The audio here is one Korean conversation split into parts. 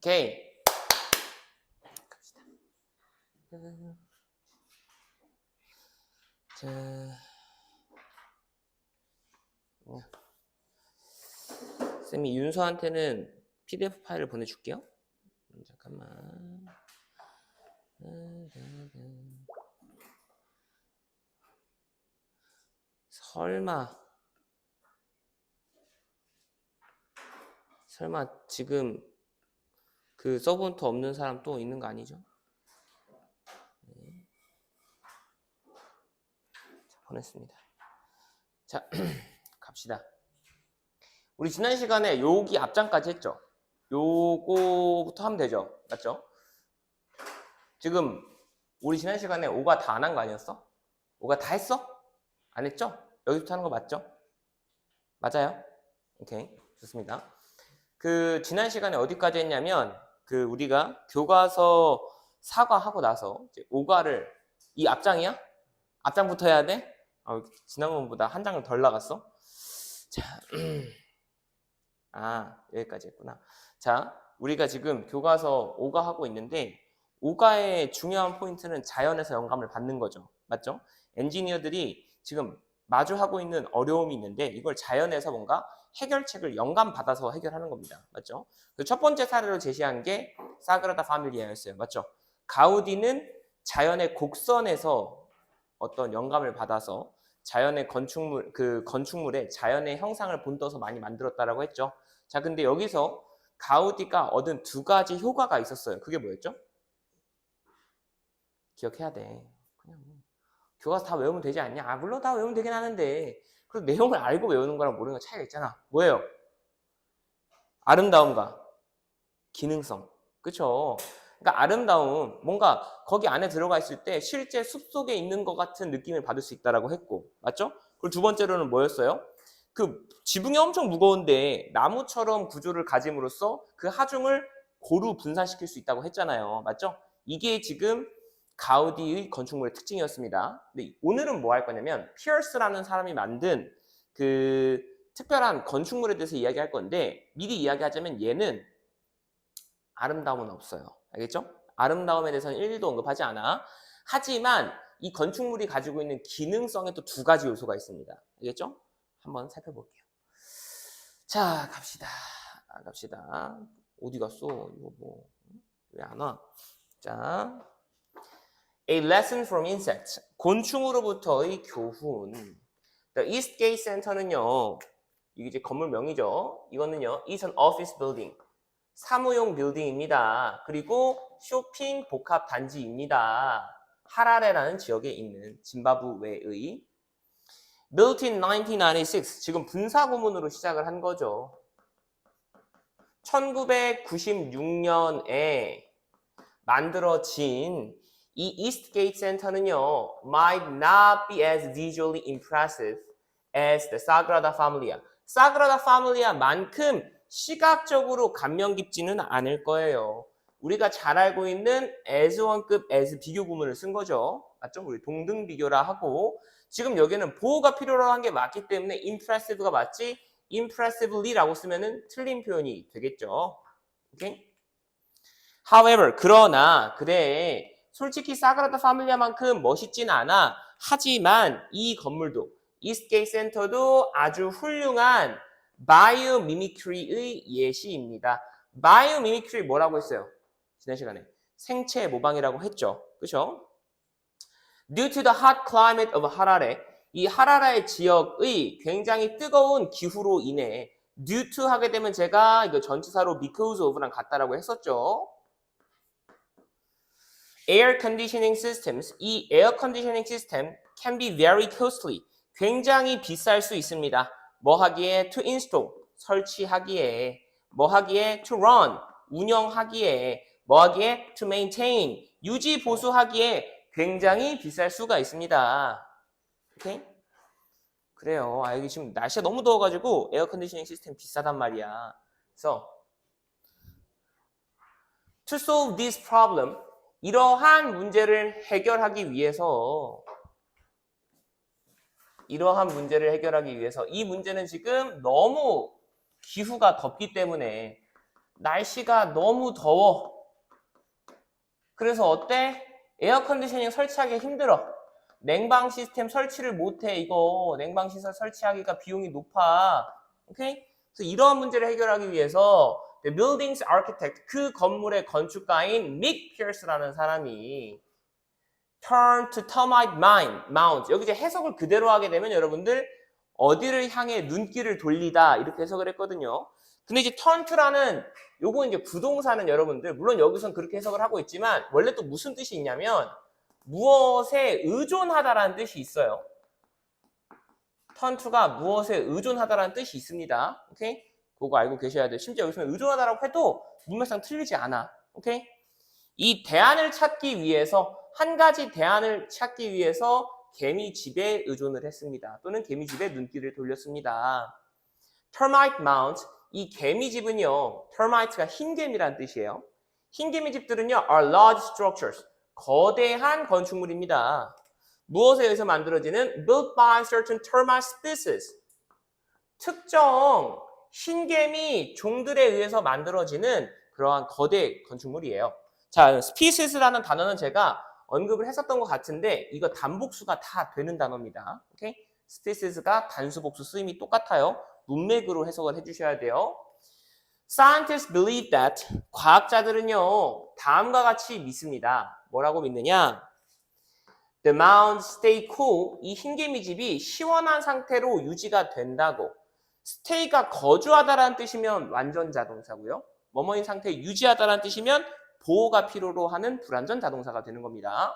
오케이. 갑시다. 자, 쌤이 윤서한테는 PDF 파일을 보내줄게요. 잠깐만. 설마 지금 그 서브노트 없는 사람 또 있는 거 아니죠? 네. 자, 보냈습니다. 자, 갑시다. 우리 지난 시간에 여기 앞장까지 했죠? 요거부터 하면 되죠? 맞죠? 지금 우리 지난 시간에 5가 다 안 한 거 아니었어? 5가 다 했어? 안 했죠? 여기부터 하는 거 맞죠? 맞아요? 오케이, 좋습니다. 그 지난 시간에 어디까지 했냐면 그 우리가 교과서 사과하고 나서 이제 5가를 이 앞장이야? 앞장부터 해야 돼? 지난번보다 한 장을 덜 나갔어? 자, 여기까지 했구나. 자, 우리가 지금 교과서 5가 하고 있는데 5가의 중요한 포인트는 자연에서 영감을 받는 거죠. 맞죠? 엔지니어들이 지금 마주하고 있는 어려움이 있는데 이걸 자연에서 뭔가 해결책을 영감받아서 해결하는 겁니다. 맞죠? 첫 번째 사례로 제시한 게 사그라다 파밀리아였어요. 맞죠? 가우디는 자연의 곡선에서 어떤 영감을 받아서 자연의 건축물에 자연의 형상을 본떠서 많이 만들었다라고 했죠. 자, 근데 여기서 가우디가 얻은 두 가지 효과가 있었어요. 그게 뭐였죠? 기억해야 돼. 그냥 교과서 다 외우면 되지 않냐? 물론 다 외우면 되긴 하는데 그래도 내용을 알고 외우는 거랑 모르는 거 차이가 있잖아. 뭐예요? 아름다움과 기능성. 그쵸? 그러니까 아름다움, 뭔가 거기 안에 들어가 있을 때 실제 숲속에 있는 것 같은 느낌을 받을 수 있다라고 했고, 맞죠? 그리고 두 번째로는 뭐였어요? 그 지붕이 엄청 무거운데 나무처럼 구조를 가짐으로써 그 하중을 고루 분산시킬 수 있다고 했잖아요. 맞죠? 이게 지금 가우디의 건축물의 특징이었습니다. 근데 오늘은 뭐 할 거냐면 피어스라는 사람이 만든 그 특별한 건축물에 대해서 이야기할 건데 미리 이야기하자면 얘는 아름다움은 없어요. 알겠죠? 아름다움에 대해서는 1도 언급하지 않아. 하지만 이 건축물이 가지고 있는 기능성에 또 두 가지 요소가 있습니다. 알겠죠? 한번 살펴볼게요. 자, 갑시다. 어디 갔어? 이거 뭐 왜 안 와? 자, A lesson from insects. 곤충으로부터의 교훈. The Eastgate Center는요. 이게 이제 건물명이죠. 이거는요. is an office building. 사무용 빌딩입니다. 그리고 쇼핑 복합 단지입니다. 하라레라는 지역에 있는 짐바브웨의 Built in 1996. 지금 분사구문으로 시작을 한 거죠. 1996년에 만들어진 이 이스트게이트 센터는요, might not be as visually impressive as the Sagrada Familia. 사그라다 파밀리아만큼 시각적으로 감명 깊지는 않을 거예요. 우리가 잘 알고 있는 as1급 as 비교 구문을 쓴 거죠. 맞죠? 우리 동등 비교라 하고 지금 여기는 보호가 필요로 한 게 맞기 때문에 impressive가 맞지 impressively라고 쓰면은 틀린 표현이 되겠죠. 오케이? However, 그러나 그래 솔직히 사그라다 파밀리아만큼 멋있진 않아. 하지만 이 건물도 이스트게이트 센터도 아주 훌륭한 바이오미미크리의 예시입니다. 바이오미미크리 뭐라고 했어요? 지난 시간에 생체 모방이라고 했죠. 그렇죠? Due to the hot climate of Harare, 이 하라레 지역의 굉장히 뜨거운 기후로 인해 due to 하게 되면 제가 이거 전치사로 because of랑 같다라고 했었죠. Air conditioning systems, 이 에어 컨디셔닝 시스템 can be very costly, 굉장히 비쌀 수 있습니다. 뭐 하기에? To install, 설치하기에. 뭐 하기에? To run, 운영하기에. 뭐 하기에? To maintain, 유지 보수하기에 굉장히 비쌀 수가 있습니다. 오케이? 그래요. 여기 지금 날씨가 너무 더워가지고 에어 컨디셔닝 시스템 비싸단 말이야. 그래서 to solve this problem, 이러한 문제를 해결하기 위해서 이 문제는 지금 너무 기후가 덥기 때문에 날씨가 너무 더워. 그래서 어때? 에어컨디셔닝 설치하기 힘들어. 냉방 시스템 설치를 못해. 이거 냉방 시설 설치하기가 비용이 높아. 오케이? 그래서 이러한 문제를 해결하기 위해서 The building's architect, 그 건물의 건축가인 믹 피어스라는 사람이 turn to termite mount. 여기 이제 해석을 그대로 하게 되면 여러분들 어디를 향해 눈길을 돌리다 이렇게 해석을 했거든요. 근데 이제 turn to라는 요거 이제 부동사는 여러분들 물론 여기선 그렇게 해석을 하고 있지만 원래 또 무슨 뜻이 있냐면 무엇에 의존하다라는 뜻이 있어요. turn to가 무엇에 의존하다라는 뜻이 있습니다. 오케이? 그거 알고 계셔야 돼요. 심지어 여기서 의존하다라고 해도 문맥상 틀리지 않아. 오케이? 이 대안을 찾기 위해서 한 가지 대안을 찾기 위해서 개미집에 의존을 했습니다. 또는 개미집에 눈길을 돌렸습니다. termite mount, 이 개미집은요, termite가 흰개미란 뜻이에요. 흰개미집들은요, are large structures, 거대한 건축물입니다. 무엇에 의해서 만들어지는 built by certain termite species, 특정 흰개미 종들에 의해서 만들어지는 그러한 거대 건축물이에요. 자, species라는 단어는 제가 언급을 했었던 것 같은데 이거 단복수가 다 되는 단어입니다. 오케이? species가 단수 복수 쓰임이 똑같아요. 문맥으로 해석을 해주셔야 돼요. Scientists believe that, 과학자들은요 다음과 같이 믿습니다. 뭐라고 믿느냐? The mounds stay cool, 이 흰개미집이 시원한 상태로 유지가 된다고. stay가 거주하다라는 뜻이면 완전 자동사고요. 뭐뭐인 상태에 유지하다라는 뜻이면 보호가 필요로 하는 불완전 자동사가 되는 겁니다.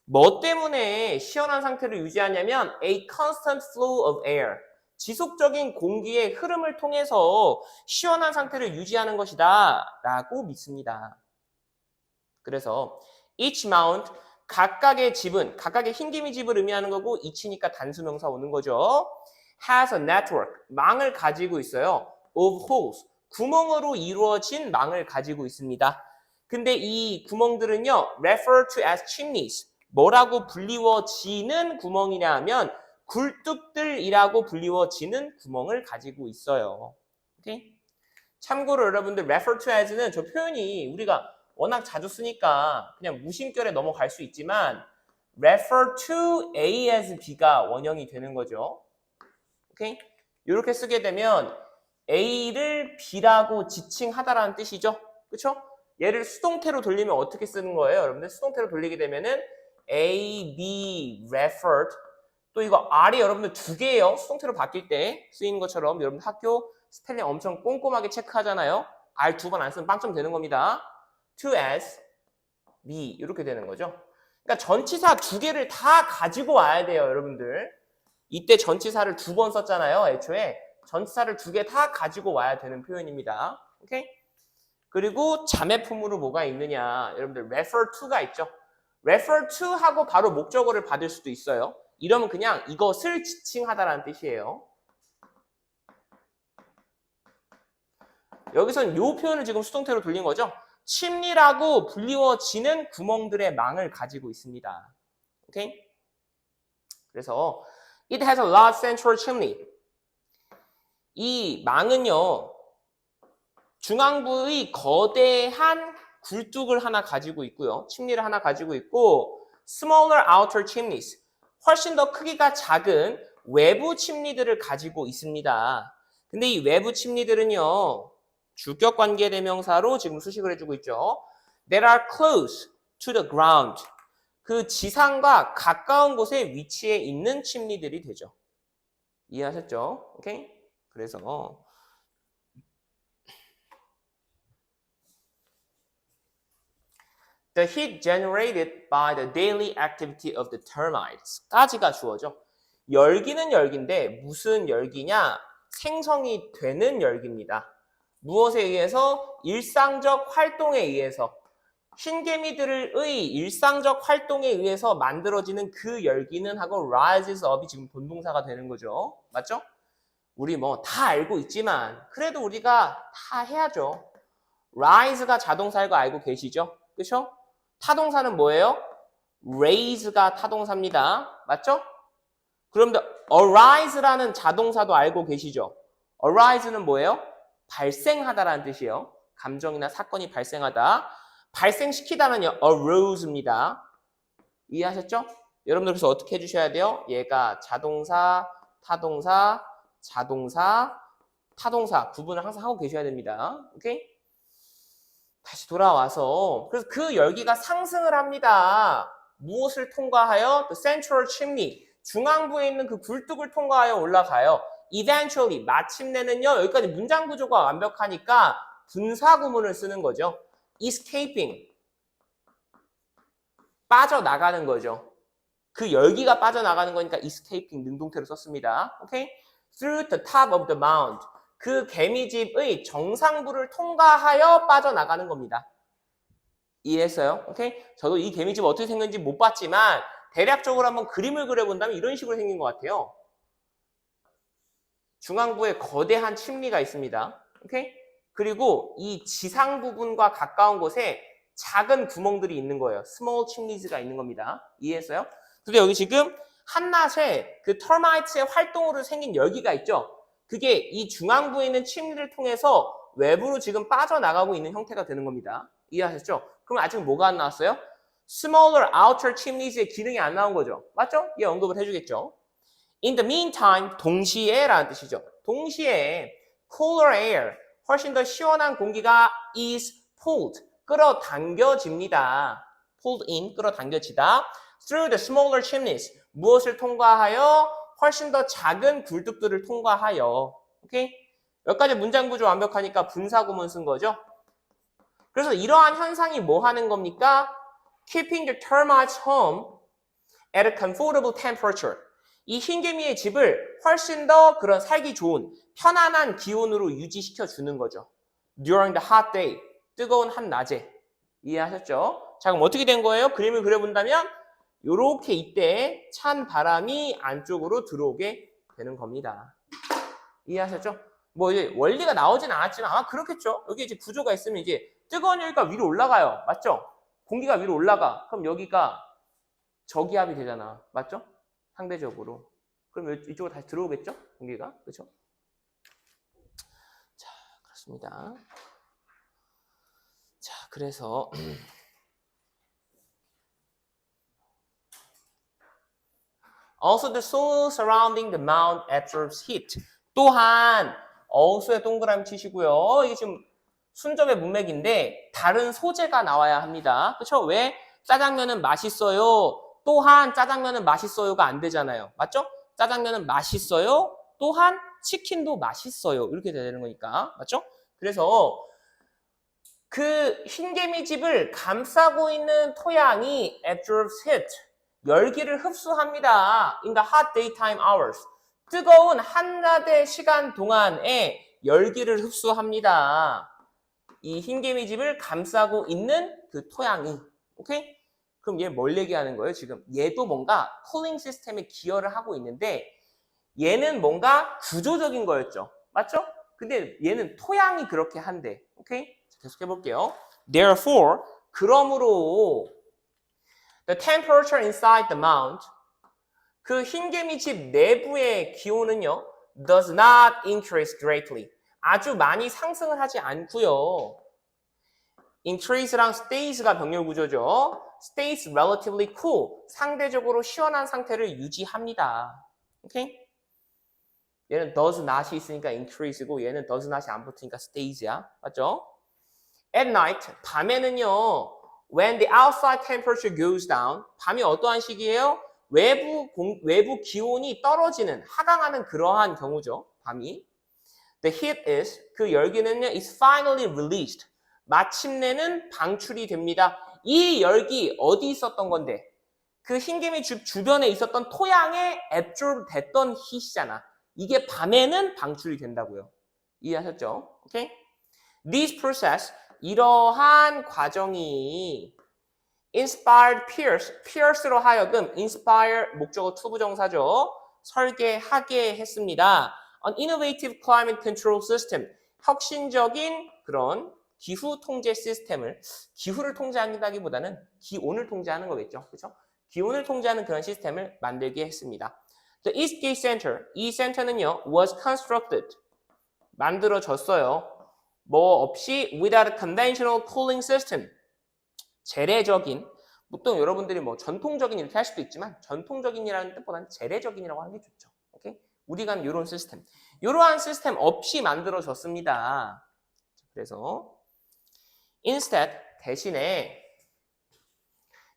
뭐 때문에 시원한 상태를 유지하냐면 a constant flow of air, 지속적인 공기의 흐름을 통해서 시원한 상태를 유지하는 것이다 라고 믿습니다. 그래서 each mound, 각각의 집은, 각각의 흰개미 집을 의미하는 거고 each니까 단수명사 오는 거죠. has a network, 망을 가지고 있어요. of holes, 구멍으로 이루어진 망을 가지고 있습니다. 근데 이 구멍들은요, refer to as chimneys, 뭐라고 불리워지는 구멍이냐 하면 굴뚝들이라고 불리워지는 구멍을 가지고 있어요. 오케이? 참고로 여러분들 refer to as는 저 표현이 우리가 워낙 자주 쓰니까 그냥 무심결에 넘어갈 수 있지만 refer to A as B가 원형이 되는 거죠. 오케이? 이렇게 쓰게 되면 A를 B라고 지칭하다라는 뜻이죠. 그렇죠? 얘를 수동태로 돌리면 어떻게 쓰는 거예요? 여러분들 수동태로 돌리게 되면은 A, B, referred. 또 이거 R이 여러분들 두 개예요. 수동태로 바뀔 때 쓰이는 것처럼 여러분들 학교 스펠링 엄청 꼼꼼하게 체크하잖아요. R 두 번 안 쓰면 빵점 되는 겁니다. to as, B 이렇게 되는 거죠. 그러니까 전치사 두 개를 다 가지고 와야 돼요, 여러분들. 이때 전치사를 두 번 썼잖아요, 애초에. 전치사를 두 개 다 가지고 와야 되는 표현입니다. 오케이? 그리고 자매품으로 뭐가 있느냐. 여러분들 refer to가 있죠. refer to 하고 바로 목적어를 받을 수도 있어요. 이러면 그냥 이것을 지칭하다라는 뜻이에요. 여기선 이 표현을 지금 수동태로 돌린 거죠. 침리라고 불리워지는 구멍들의 망을 가지고 있습니다. 오케이? 그래서 it has a large central chimney. 이 망은요, 중앙부의 거대한 굴뚝을 하나 가지고 있고요. 침리를 하나 가지고 있고 smaller outer chimneys, 훨씬 더 크기가 작은 외부 침리들을 가지고 있습니다. 근데 이 외부 침리들은요, 주격 관계 대명사로 지금 수식을 해주고 있죠. That are close to the ground. 그 지상과 가까운 곳에 위치해 있는 침리들이 되죠. 이해하셨죠? 오케이? 그래서 The heat generated by the daily activity of the termites 까지가 주어져. 열기는 열기인데 무슨 열기냐? 생성이 되는 열기입니다. 무엇에 의해서? 일상적 활동에 의해서. 흰개미들의 일상적 활동에 의해서 만들어지는 그 열기는 하고 rises up이 지금 본동사가 되는 거죠. 맞죠? 우리 뭐 다 알고 있지만 그래도 우리가 다 해야죠. rise가 자동사인 거 알고 계시죠? 그렇죠? 타동사는 뭐예요? raise가 타동사입니다. 맞죠? 그럼 arise라는 자동사도 알고 계시죠? arise는 뭐예요? 발생하다라는 뜻이에요. 감정이나 사건이 발생하다. 발생시키다는요, arose입니다. 이해하셨죠? 여러분들 그래서 어떻게 해주셔야 돼요? 얘가 자동사, 타동사, 자동사, 타동사 구분을 항상 하고 계셔야 됩니다. 오케이? 다시 돌아와서 그래서 그 열기가 상승을 합니다. 무엇을 통과하여? The central chimney. 중앙부에 있는 그 굴뚝을 통과하여 올라가요. Eventually. 마침내는요. 여기까지 문장 구조가 완벽하니까 분사 구문을 쓰는 거죠. Escaping. 빠져나가는 거죠. 그 열기가 빠져나가는 거니까 escaping 능동태로 썼습니다. 오케이? Through the top of the mound. 그 개미집의 정상부를 통과하여 빠져나가는 겁니다. 이해했어요? 오케이? 저도 이 개미집 어떻게 생겼는지 못 봤지만 대략적으로 한번 그림을 그려본다면 이런 식으로 생긴 것 같아요. 중앙부에 거대한 침리가 있습니다. 오케이? 그리고 이 지상 부분과 가까운 곳에 작은 구멍들이 있는 거예요. small chimneys가 있는 겁니다. 이해했어요? 근데 여기 지금 한낮에 그 터마이트의 활동으로 생긴 열기가 있죠? 그게 이 중앙부에 있는 침리를 통해서 외부로 지금 빠져나가고 있는 형태가 되는 겁니다. 이해하셨죠? 그럼 아직 뭐가 안 나왔어요? Smaller outer chimneys의 기능이 안 나온 거죠. 맞죠? 얘 언급을 해주겠죠. In the meantime, 동시에 라는 뜻이죠. 동시에 cooler air, 훨씬 더 시원한 공기가 is pulled, 끌어당겨집니다. pulled in, 끌어당겨지다. Through the smaller chimneys, 무엇을 통과하여? 훨씬 더 작은 굴뚝들을 통과하여. 오케이? 여기까지 문장 구조 완벽하니까 분사구문 쓴 거죠. 그래서 이러한 현상이 뭐 하는 겁니까? Keeping the termites home at a comfortable temperature. 이 흰개미의 집을 훨씬 더 그런 살기 좋은 편안한 기온으로 유지시켜 주는 거죠. During the hot day. 뜨거운 한낮에. 이해하셨죠? 자, 그럼 어떻게 된 거예요? 그림을 그려본다면 요렇게 이때 찬 바람이 안쪽으로 들어오게 되는 겁니다. 이해하셨죠? 뭐 이제 원리가 나오진 않았지만 아마 그렇겠죠. 여기 이제 구조가 있으면 이제 뜨거운 열기가 위로 올라가요. 맞죠? 공기가 위로 올라가. 그럼 여기가 저기압이 되잖아. 맞죠? 상대적으로. 그럼 이쪽으로 다시 들어오겠죠? 공기가. 그렇죠? 자, 그렇습니다. 자, 그래서 Also, the soil surrounding the mound absorbs heat. 또한 어수에 동그라미 치시고요. 이게 지금 순접의 문맥인데 다른 소재가 나와야 합니다. 그렇죠? 왜? 짜장면은 맛있어요. 또한 짜장면은 맛있어요가 안 되잖아요. 맞죠? 짜장면은 맛있어요. 또한 치킨도 맛있어요. 이렇게 돼야 되는 거니까. 맞죠? 그래서 그 흰개미집을 감싸고 있는 토양이 absorbs heat. 열기를 흡수합니다. In the hot daytime hours. 뜨거운 한낮의 시간 동안에 열기를 흡수합니다. 이 흰개미집을 감싸고 있는 그 토양이. 오케이? 그럼 얘 뭘 얘기하는 거예요, 지금? 얘도 뭔가 쿨링 시스템에 기여를 하고 있는데 얘는 뭔가 구조적인 거였죠. 맞죠? 근데 얘는 토양이 그렇게 한대. 오케이? 계속 해볼게요. Therefore, 그러므로 the temperature inside the mound, 그 흰개미집 내부의 기온은요, does not increase greatly. 아주 많이 상승을 하지 않고요. increase랑 stays가 병렬 구조죠. stays relatively cool, 상대적으로 시원한 상태를 유지합니다. 오케이? 얘는 does not이 있으니까 increase고 얘는 does not이 안 붙으니까 stays야. 맞죠? At night, 밤에는요. When the outside temperature goes down, 밤이 어떠한 시기예요? 외부 기온이 떨어지는, 하강하는 그러한 경우죠. 밤이. The heat is, 그 열기는요, is finally released. 마침내는 방출이 됩니다. 이 열기 어디 있었던 건데? 그 흰개미 주변에 있었던 토양에 absorb 됐던 heat이잖아. 이게 밤에는 방출이 된다고요. 이해하셨죠? 오케이? This process, 이러한 과정이 inspired Pierce로 하여금 inspire 목적어 투부정사죠. 설계하게 했습니다. An innovative climate control system, 혁신적인 그런 기후 통제 시스템을, 기후를 통제한다기보다는 기온을 통제하는 거겠죠. 그렇죠? 기온을 통제하는 그런 시스템을 만들게 했습니다. The Eastgate Center, 이 센터는요 was constructed, 만들어졌어요. 뭐 없이 without a conventional cooling system. 재래적인, 보통 여러분들이 뭐 전통적인 이렇게 할 수도 있지만 전통적인이라는 뜻보다는 재래적인이라고 하는 게 좋죠. 오케이? 우리가 하는 이런 시스템. 이러한 시스템 없이 만들어졌습니다. 그래서 instead, 대신에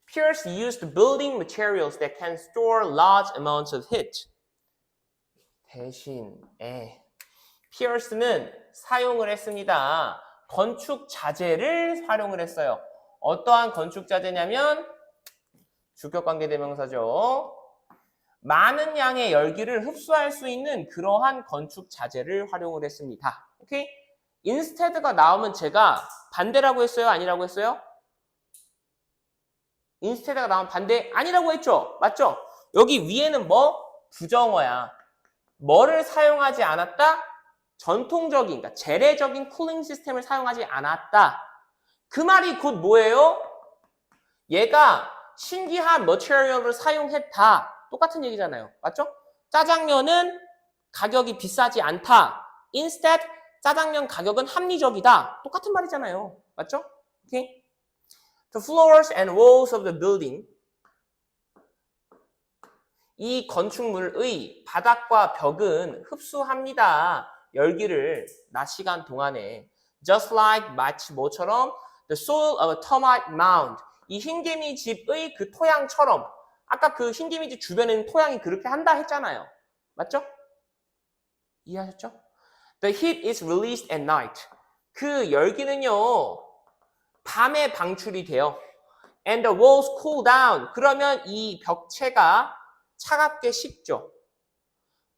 Pierce used building materials that can store large amounts of heat. 대신에 피어스는 사용을 했습니다. 건축 자재를 활용을 했어요. 어떠한 건축 자재냐면 주격관계 대명사죠. 많은 양의 열기를 흡수할 수 있는 그러한 건축 자재를 활용을 했습니다. 오케이? instead가 나오면 제가 반대라고 했어요? 아니라고 했어요? instead가 나오면 반대 아니라고 했죠? 맞죠? 여기 위에는 뭐? 부정어야. 뭐를 사용하지 않았다? 전통적인, 그러니까 재래적인 쿨링 시스템을 사용하지 않았다. 그 말이 곧 뭐예요? 얘가 신기한 머티리얼을 사용했다. 똑같은 얘기잖아요. 맞죠? 짜장면은 가격이 비싸지 않다. Instead, 짜장면 가격은 합리적이다. 똑같은 말이잖아요. 맞죠? 오케이? The floors and walls of the building. 이 건축물의 바닥과 벽은 흡수합니다. 열기를 낮 시간 동안에. Just like 마치 뭐처럼 the soil of a termite mound. 이 흰개미 집의 그 토양처럼. 아까 그 흰개미 집 주변에는 토양이 그렇게 한다 했잖아요. 맞죠? 이해하셨죠? The heat is released at night. 그 열기는요, 밤에 방출이 돼요. And the walls cool down. 그러면 이 벽체가 차갑게 식죠.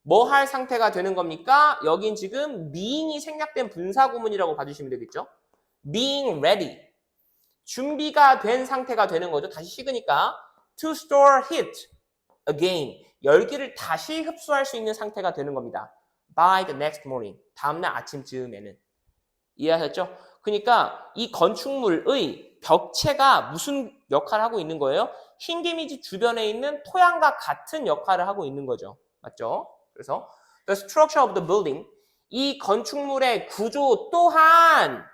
뭐 할 상태가 되는 겁니까? 여긴 지금 being이 생략된 분사구문이라고 봐주시면 되겠죠. being ready. 준비가 된 상태가 되는 거죠. 다시 식으니까 to store heat again. 열기를 다시 흡수할 수 있는 상태가 되는 겁니다. by the next morning. 다음날 아침쯤에는. 이해하셨죠? 그러니까 이 건축물의 벽체가 무슨 역할을 하고 있는 거예요? 흰개미집 주변에 있는 토양과 같은 역할을 하고 있는 거죠. 맞죠? 그래서 the structure of the building, 이 건축물의 구조 또한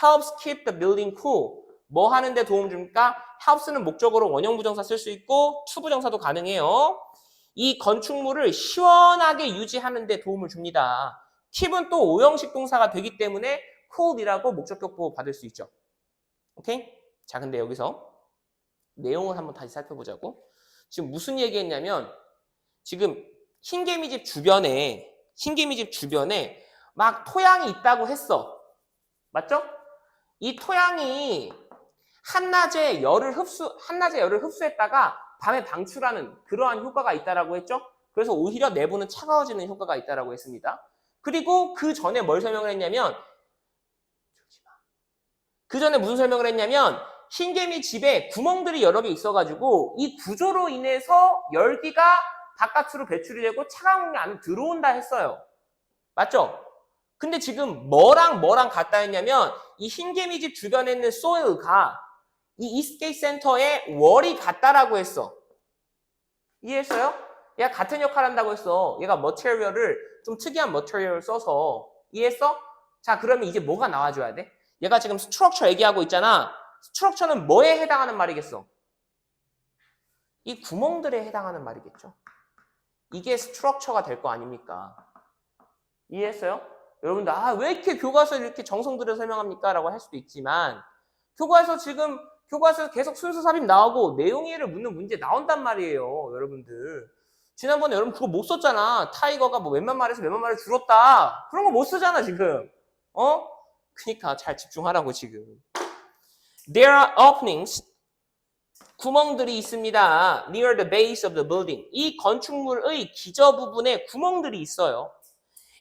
helps keep the building cool. 뭐 하는데 도움 줍니까? helps는 목적으로 원형 부정사 쓸 수 있고 to 부정사도 가능해요. 이 건축물을 시원하게 유지하는 데 도움을 줍니다. keep은 또 오형식 동사가 되기 때문에 cool이라고 목적격 보호 받을 수 있죠. 오케이? 자, 근데 여기서 내용을 한번 다시 살펴보자고. 지금 무슨 얘기했냐면 지금 흰개미집 주변에 막 토양이 있다고 했어. 맞죠? 이 토양이 한낮에 열을 흡수했다가 밤에 방출하는 그러한 효과가 있다라고 했죠? 그래서 오히려 내부는 차가워지는 효과가 있다라고 했습니다. 그리고 그 전에 뭘 설명을 했냐면 무슨 설명을 했냐면 흰개미 집에 구멍들이 여러 개 있어가지고 이 구조로 인해서 열기가 바깥으로 배출이 되고 차가운 게 안으로 들어온다 했어요. 맞죠? 근데 지금 뭐랑 같다 했냐면 이 흰개미 집 주변에 있는 소일과 이 이스트게이트 센터의 월이 같다라고 했어. 이해했어요? 얘가 같은 역할을 한다고 했어. 얘가 머티리얼을 좀 특이한 머티리얼을 써서. 이해했어? 자, 그러면 이제 뭐가 나와줘야 돼? 얘가 지금 스트럭처 얘기하고 있잖아. 스트럭처는 뭐에 해당하는 말이겠어? 이 구멍들에 해당하는 말이겠죠. 이게 스트럭처가 될 거 아닙니까? 이해했어요? 여러분들 왜 이렇게 교과서를 이렇게 정성 들여 설명합니까? 라고 할 수도 있지만 교과서에서 계속 순수 삽입 나오고 내용 이해를 묻는 문제 나온단 말이에요. 여러분들. 지난번에 여러분 그거 못 썼잖아. 타이거가 뭐 몇만 마리에서 몇만 마리 줄었다. 그런 거 못 쓰잖아 지금. 그러니까 잘 집중하라고 지금. There are openings. 구멍들이 있습니다. Near the base of the building. 이 건축물의 기저 부분에 구멍들이 있어요.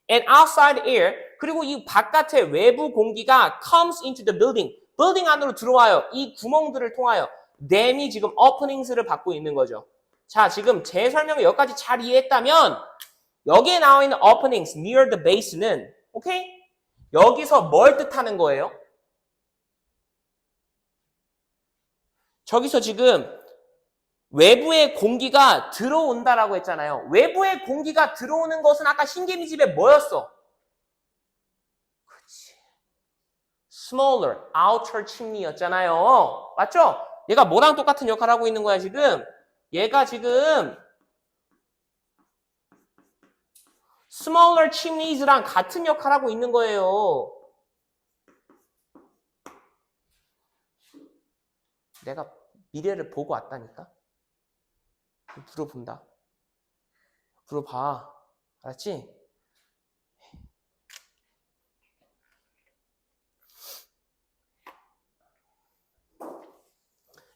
And outside air. 그리고 이 바깥의 외부 공기가 comes into the building. 빌딩 안으로 들어와요. 이 구멍들을 통하여. 댐이 지금 openings를 받고 있는 거죠. 자, 지금 제 설명을 여기까지 잘 이해했다면 여기에 나와 있는 openings near the base는 오케이? 여기서 뭘 뜻하는 거예요? 저기서 지금 외부의 공기가 들어온다라고 했잖아요. 외부의 공기가 들어오는 것은 아까 흰개미 집에 뭐였어? smaller, outer chimney였잖아요. 맞죠? 얘가 뭐랑 똑같은 역할을 하고 있는 거야, 지금? 얘가 지금 smaller chimneys랑 같은 역할을 하고 있는 거예요. 내가 미래를 보고 왔다니까? 물어본다. 물어봐. 알았지?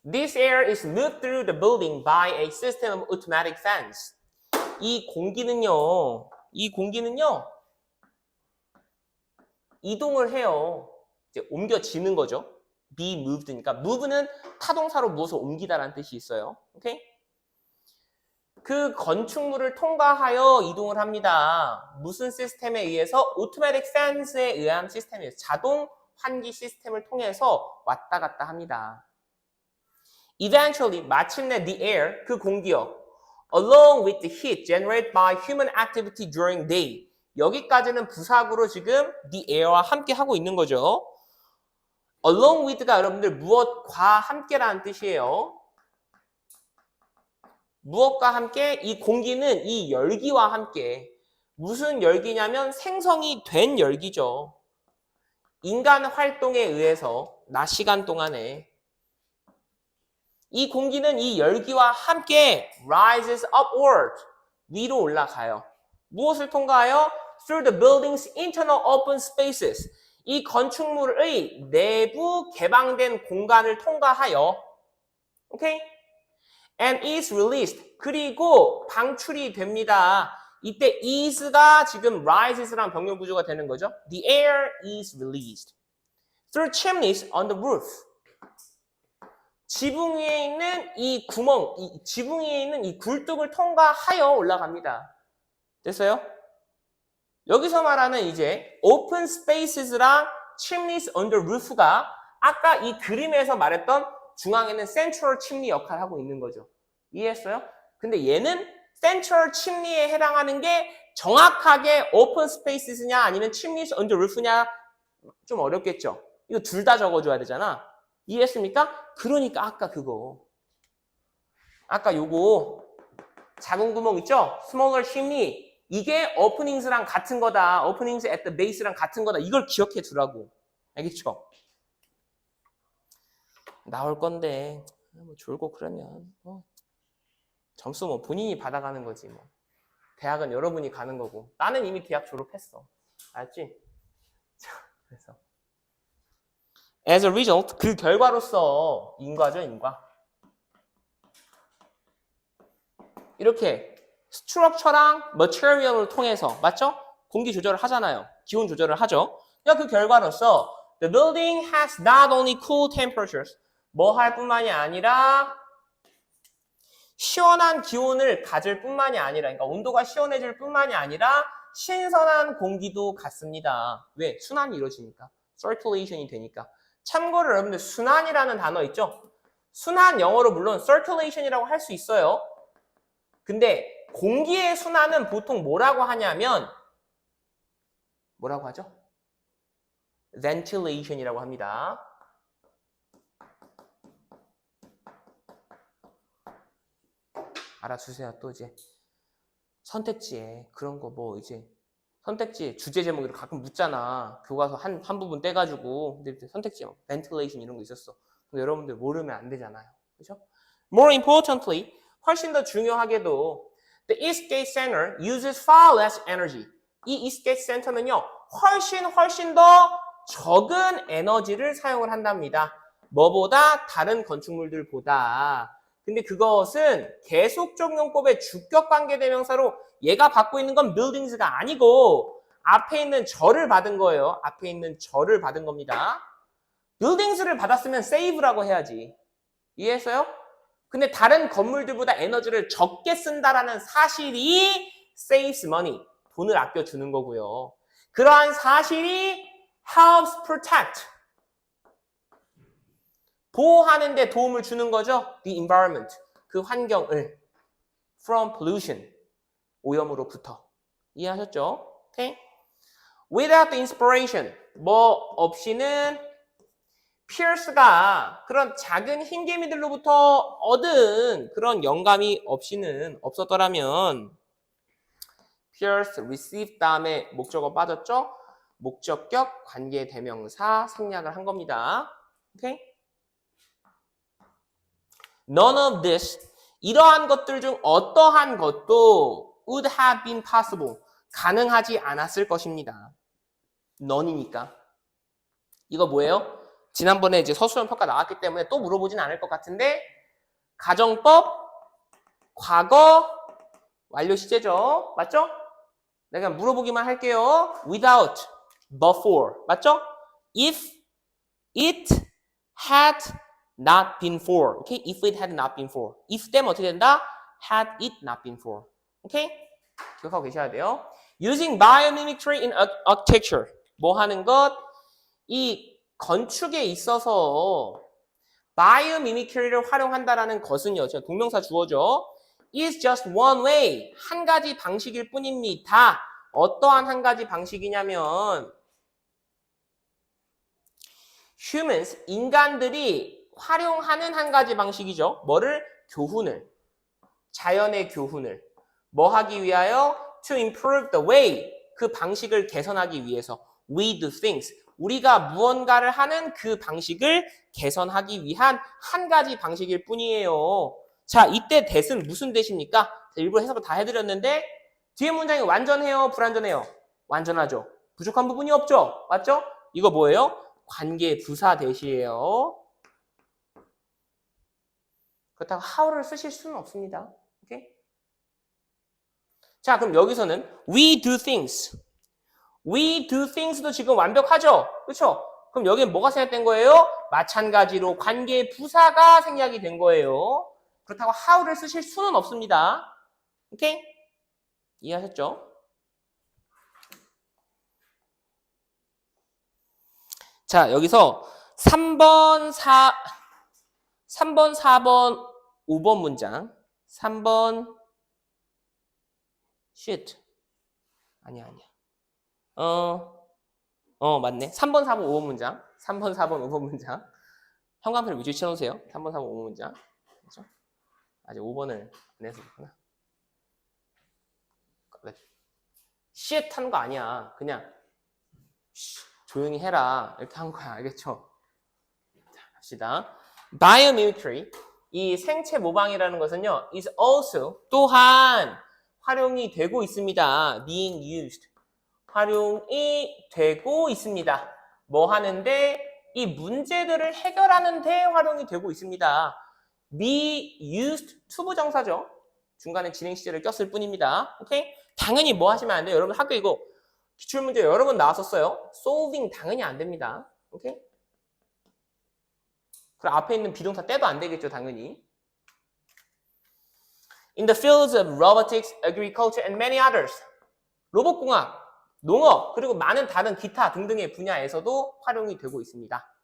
This air is moved through the building by a system of automatic fans. 이 공기는요, 이동을 해요. 이제 옮겨지는 거죠. be moved니까 move는 타동사로 무엇을 옮기다라는 뜻이 있어요. 오케이? 그 건축물을 통과하여 이동을 합니다. 무슨 시스템에 의해서? automatic fans에 의한 시스템이에요. 자동 환기 시스템을 통해서 왔다 갔다 합니다. Eventually, 마침내 the air, 그 공기요. Along with the heat generated by human activity during day. 여기까지는 부사구로 지금 the air와 함께 하고 있는 거죠. Along with가 여러분들 무엇과 함께라는 뜻이에요. 무엇과 함께? 이 공기는 이 열기와 함께. 무슨 열기냐면 생성이 된 열기죠. 인간 활동에 의해서 낮 시간 동안에 이 공기는 이 열기와 함께 rises upward, 위로 올라가요. 무엇을 통과하여? Through the building's internal open spaces. 이 건축물의 내부 개방된 공간을 통과하여 오케이? And is released. 그리고 방출이 됩니다. 이때 is가 지금 rises랑 병렬 구조가 되는 거죠. The air is released. Through chimneys on the roof. 지붕 위에 있는 이 구멍, 지붕 위에 있는 이 굴뚝을 통과하여 올라갑니다. 됐어요? 여기서 말하는 이제 open spaces랑 chimneys under roof가 아까 이 그림에서 말했던 중앙에는 central chimney 역할을 하고 있는 거죠. 이해했어요? 근데 얘는 central chimney에 해당하는 게 정확하게 open spaces냐 아니면 chimneys under roof냐 좀 어렵겠죠? 이거 둘 다 적어줘야 되잖아. 이해했습니까? 그러니까 아까 그거. 아까 요거 작은 구멍 있죠? smaller chimney. 이게 openings랑 같은 거다. openings at the base랑 같은 거다. 이걸 기억해 두라고. 알겠죠? 나올 건데 뭐 졸고 그러면 점수 뭐 본인이 받아가는 거지 뭐. 대학은 여러분이 가는 거고. 나는 이미 대학 졸업했어. 알았지? 자, 그래서 as a result, 그 결과로서 인과죠, 인과. 이렇게 스트럭처랑 머티리얼을 통해서 맞죠? 공기 조절을 하잖아요. 기온 조절을 하죠. 그 결과로서 the building has not only cool temperatures 뭐 할 뿐만이 아니라 시원한 기온을 가질 뿐만이 아니라 그러니까 온도가 시원해질 뿐만이 아니라 신선한 공기도 같습니다. 왜? 순환이 이루어지니까. circulation이 되니까. 참고로 여러분들 순환이라는 단어 있죠? 순환 영어로 물론 circulation이라고 할 수 있어요. 근데 공기의 순환은 보통 뭐라고 하냐면 뭐라고 하죠? ventilation이라고 합니다. 알아주세요. 또 이제 선택지에 그런 거 뭐 이제 선택지 주제 제목 이렇게 가끔 묻잖아. 교과서 한 부분 떼가지고 근데 선택지 막 ventilation 이런 거 있었어. 근데 여러분들 모르면 안 되잖아요. 그렇죠? More importantly, 훨씬 더 중요하게도 the Eastgate Center uses far less energy. 이 Eastgate Center는요 훨씬 더 적은 에너지를 사용을 한답니다. 뭐보다? 다른 건축물들보다. 근데 그것은 계속적용법의 주격관계대명사로 얘가 받고 있는 건 buildings가 아니고 앞에 있는 절을 받은 거예요. 앞에 있는 절을 받은 겁니다. buildings를 받았으면 save라고 해야지. 이해했어요? 근데 다른 건물들보다 에너지를 적게 쓴다라는 사실이 saves money. 돈을 아껴주는 거고요. 그러한 사실이 helps protect. 보호하는 데 도움을 주는 거죠. The environment. 그 환경을 from pollution. 오염으로부터. 이해하셨죠? Okay? Without the inspiration. 뭐 없이는 피어스가 그런 작은 흰개미들로부터 얻은 그런 영감이 없었더라면 Pierce received 다음에 목적어 빠졌죠? 목적격 관계대명사 생략을 한 겁니다. 오케이? None of this 이러한 것들 중 어떠한 것도 would have been possible 가능하지 않았을 것입니다. none이니까. 이거 뭐예요? 지난번에 이제 서술형 평가 나왔기 때문에 또 물어보진 않을 것 같은데 가정법, 과거, 완료 시제죠. 맞죠? 내가 물어보기만 할게요. without, before. 맞죠? if it had not been for. 오케이? if it had not been for. if 때문에 어떻게 된다? had it not been for. 오케이? 기억하고 계셔야 돼요. using biomimicry in architecture. 뭐 하는 것? 이 건축에 있어서 biomimicry를 활용한다라는 것은요. 제가 동명사 주어죠. is just one way. 한 가지 방식일 뿐입니다. 어떠한 한 가지 방식이냐면 humans, 인간들이 활용하는 한 가지 방식이죠. 뭐를? 교훈을. 자연의 교훈을. 뭐 하기 위하여? To improve the way. 그 방식을 개선하기 위해서. We do things. 우리가 무언가를 하는 그 방식을 개선하기 위한 한 가지 방식일 뿐이에요. 자, 이때 that은 무슨 that입니까? 일부러 해석을 다 해드렸는데 뒤에 문장이 완전해요? 불완전해요? 완전하죠. 부족한 부분이 없죠? 맞죠? 이거 뭐예요? 관계 부사 that이에요. 그렇다고 how를 쓰실 수는 없습니다. 오케이? 자, 그럼 여기서는 we do things. We do things도 지금 완벽하죠? 그렇죠? 그럼 여기는 뭐가 생략된 거예요? 마찬가지로 관계 부사가 생략이 된 거예요. 그렇다고 how를 쓰실 수는 없습니다. 오케이? 이해하셨죠? 자, 여기서 3번, 4번, 5번 문장. 3번 shit. 아니야. 맞네. 3번, 4번, 5번 문장. 3번, 4번, 5번 문장. 형광펜을 위주로 쳐놓으세요. 3번, 4번, 5번 문장. 그렇죠? 아직 5번을 안 해서 그렇구나. shit 하는 거 아니야. 그냥 조용히 해라. 이렇게 한 거야. 알겠죠? 자, 갑시다. biomimicry. 이 생체 모방이라는 것은요. is also 또한 활용이 되고 있습니다. being used. 활용이 되고 있습니다. 뭐 하는데? 이 문제들을 해결하는 데 활용이 되고 있습니다. be used 투부정사죠. 중간에 진행 시제를 꼈을 뿐입니다. 오케이? 당연히 뭐 하시면 안 돼요. 여러분 학교 이거 기출문제 여러 번 나왔었어요. solving 당연히 안 됩니다. 오케이? 그럼 앞에 있는 비동사 떼도 안 되겠죠, 당연히. In the fields of robotics, agriculture, and many others. 로봇공학, 농업, 그리고 많은 다른 기타 등등의 분야에서도 활용이 되고 있습니다.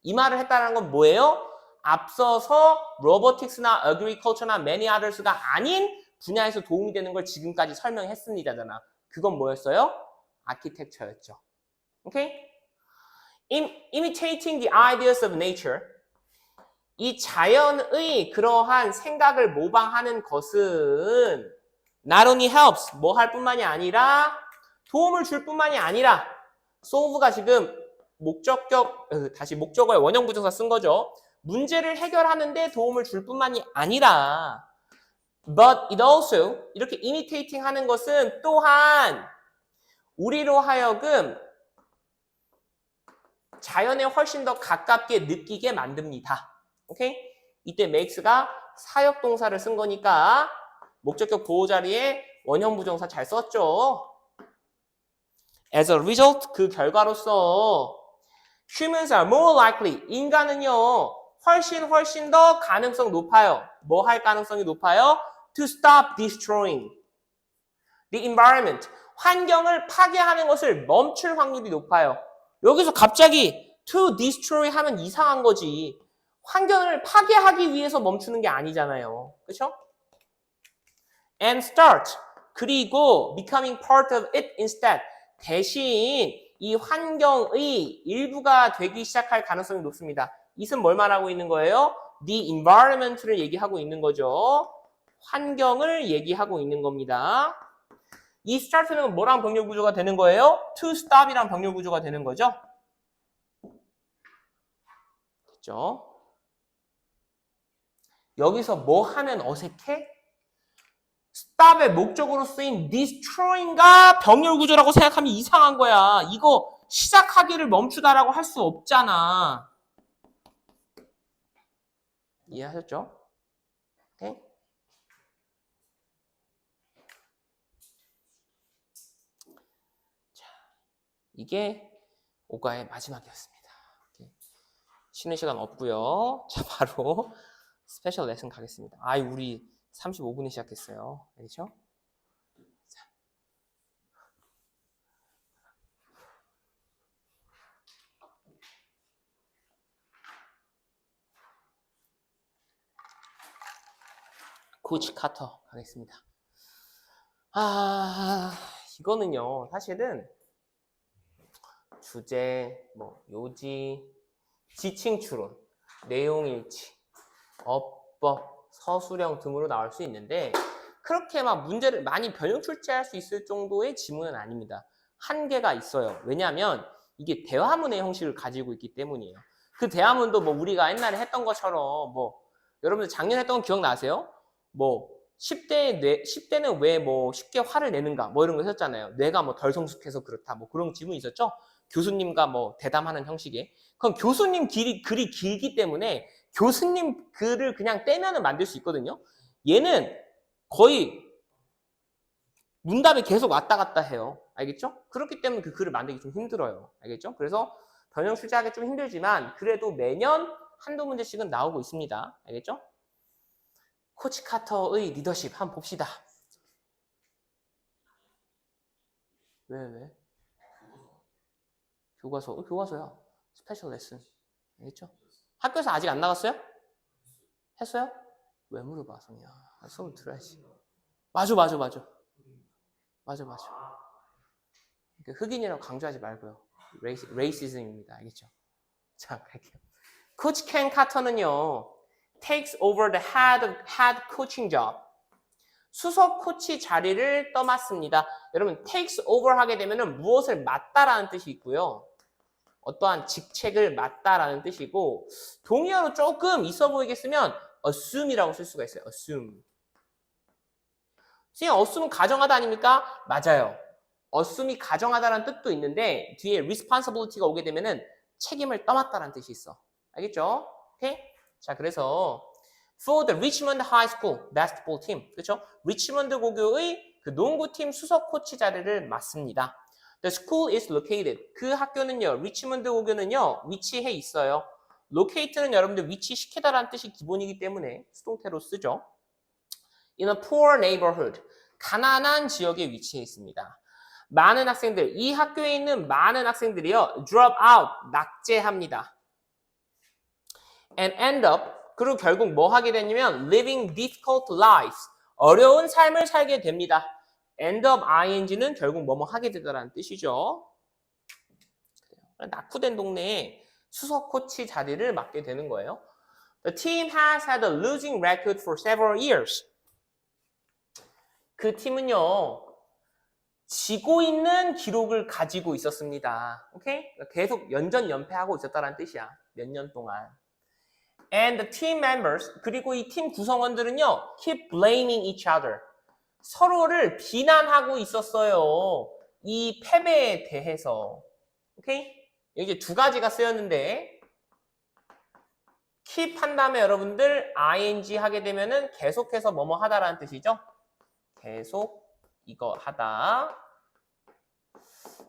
이 말을 했다는 건 뭐예요? 앞서서 robotics나 agriculture나 many others가 아닌 분야에서 도움이 되는 걸 지금까지 설명했습니다잖아. 그건 뭐였어요? architecture였죠. 오케이? Imitating the ideas of nature. 이 자연의 그러한 생각을 모방하는 것은 not only helps, 뭐 할 뿐만이 아니라 도움을 줄 뿐만이 아니라 solve가 지금 목적어의 원형 부정사 쓴 거죠. 문제를 해결하는 데 도움을 줄 뿐만이 아니라 but it also 이렇게 imitating 하는 것은 또한 우리로 하여금 자연에 훨씬 더 가깝게 느끼게 만듭니다. 오케이? 이때 makes가 사역동사를 쓴 거니까 목적격 보호 자리에 원형 부정사 잘 썼죠. As a result, 그 결과로서 humans are more likely, 인간은요 훨씬 더 가능성 높아요. 뭐 할 가능성이 높아요? To stop destroying the environment. 환경을 파괴하는 것을 멈출 확률이 높아요. 여기서 갑자기 to destroy 하면 이상한 거지. 환경을 파괴하기 위해서 멈추는 게 아니잖아요. 그렇죠? And start. 그리고 becoming part of it instead. 대신 이 환경의 일부가 되기 시작할 가능성이 높습니다. it은 뭘 말하고 있는 거예요? The environment를 얘기하고 있는 거죠. 환경을 얘기하고 있는 겁니다. 이 start는 뭐랑 병렬 구조가 되는 거예요? to stop이랑 병렬 구조가 되는 거죠. 됐죠? 여기서 뭐 하면 어색해? stop의 목적으로 쓰인 destroying가 병렬 구조라고 생각하면 이상한 거야. 이거 시작하기를 멈추다라고 할 수 없잖아. 이해하셨죠? 오케이? 자, 이게 5과의 마지막이었습니다. 오케이. 쉬는 시간 없고요. 자, 바로 스페셜 레슨 가겠습니다. 아이, 우리 35분에 시작했어요. 알겠죠? 자. 코치 카터 가겠습니다. 이거는요, 사실은 주제, 뭐 요지, 지칭 추론, 내용 일치, 어법, 서술형 등으로 나올 수 있는데 그렇게 막 문제를 많이 변형 출제할 수 있을 정도의 지문은 아닙니다. 한계가 있어요. 왜냐하면 이게 대화문의 형식을 가지고 있기 때문이에요. 그 대화문도 뭐 우리가 옛날에 했던 것처럼 뭐 여러분들 작년에 했던 거 기억나세요? 뭐 10대는 왜 뭐 쉽게 화를 내는가 뭐 이런 거 했었잖아요. 뇌가 뭐 덜 성숙해서 그렇다 뭐 그런 지문이 있었죠. 교수님과 뭐 대담하는 형식의. 그럼 교수님 글이 길기 때문에 교수님 글을 그냥 떼면은 만들 수 있거든요. 얘는 거의 문답이 계속 왔다 갔다 해요. 알겠죠? 그렇기 때문에 그 글을 만들기 좀 힘들어요. 알겠죠? 그래서 변형 출제하기 좀 힘들지만 그래도 매년 한두 문제씩은 나오고 있습니다. 알겠죠? 코치 카터의 리더십 한번 봅시다. 왜? 교과서야. 스페셜 레슨. 알겠죠? 학교에서 아직 안 나갔어요? 했어요? 왜 물어봐, 성이야. 수업 들어야지. 맞아. 흑인이라고 강조하지 말고요. 레이시즘입니다. 알겠죠? 자, 갈게요. 코치 켄 카터는요. takes over the head coaching job. 수석 코치 자리를 떠맡습니다. 여러분, takes over 하게 되면은 무엇을 맡다라는 뜻이 있고요. 어떠한 직책을 맡다라는 뜻이고, 동의어로 조금 있어 보이게 쓰면 assume이라고 쓸 수가 있어요. assume. 선생님, assume은 가정하다 아닙니까? 맞아요. assume이 가정하다라는 뜻도 있는데 뒤에 responsibility가 오게 되면은 책임을 떠맡다라는 뜻이 있어. 알겠죠? 오케이? 자, 그래서 for the Richmond High School basketball team, 그렇죠? 리치먼드 고교의 그 농구팀 수석 코치 자리를 맡습니다. The school is located. 그 학교는요, 리치먼드 고교는요, 위치해 있어요. locate는 여러분들 위치시키다라는 뜻이 기본이기 때문에 수동태로 쓰죠. In a poor neighborhood. 가난한 지역에 위치해 있습니다. 많은 학생들, 이 학교에 있는 많은 학생들이요, drop out, 낙제합니다. And end up, 그리고 결국 뭐 하게 되냐면 living difficult lives, 어려운 삶을 살게 됩니다. end up ing는 결국 뭐뭐 하게 되다라는 뜻이죠. 낙후된 동네에 수석 코치 자리를 맡게 되는 거예요. The team has had a losing record for several years. 그 팀은요, 지고 있는 기록을 가지고 있었습니다. 오케이? 계속 연전연패하고 있었다는 뜻이야. 몇 년 동안. And the team members, 그리고 이 팀 구성원들은요, keep blaming each other. 서로를 비난하고 있었어요. 이 패배에 대해서. 오케이? 여기 두 가지가 쓰였는데, keep 한 다음에 여러분들 ing 하게 되면은 계속해서 뭐뭐 하다라는 뜻이죠. 계속 이거 하다.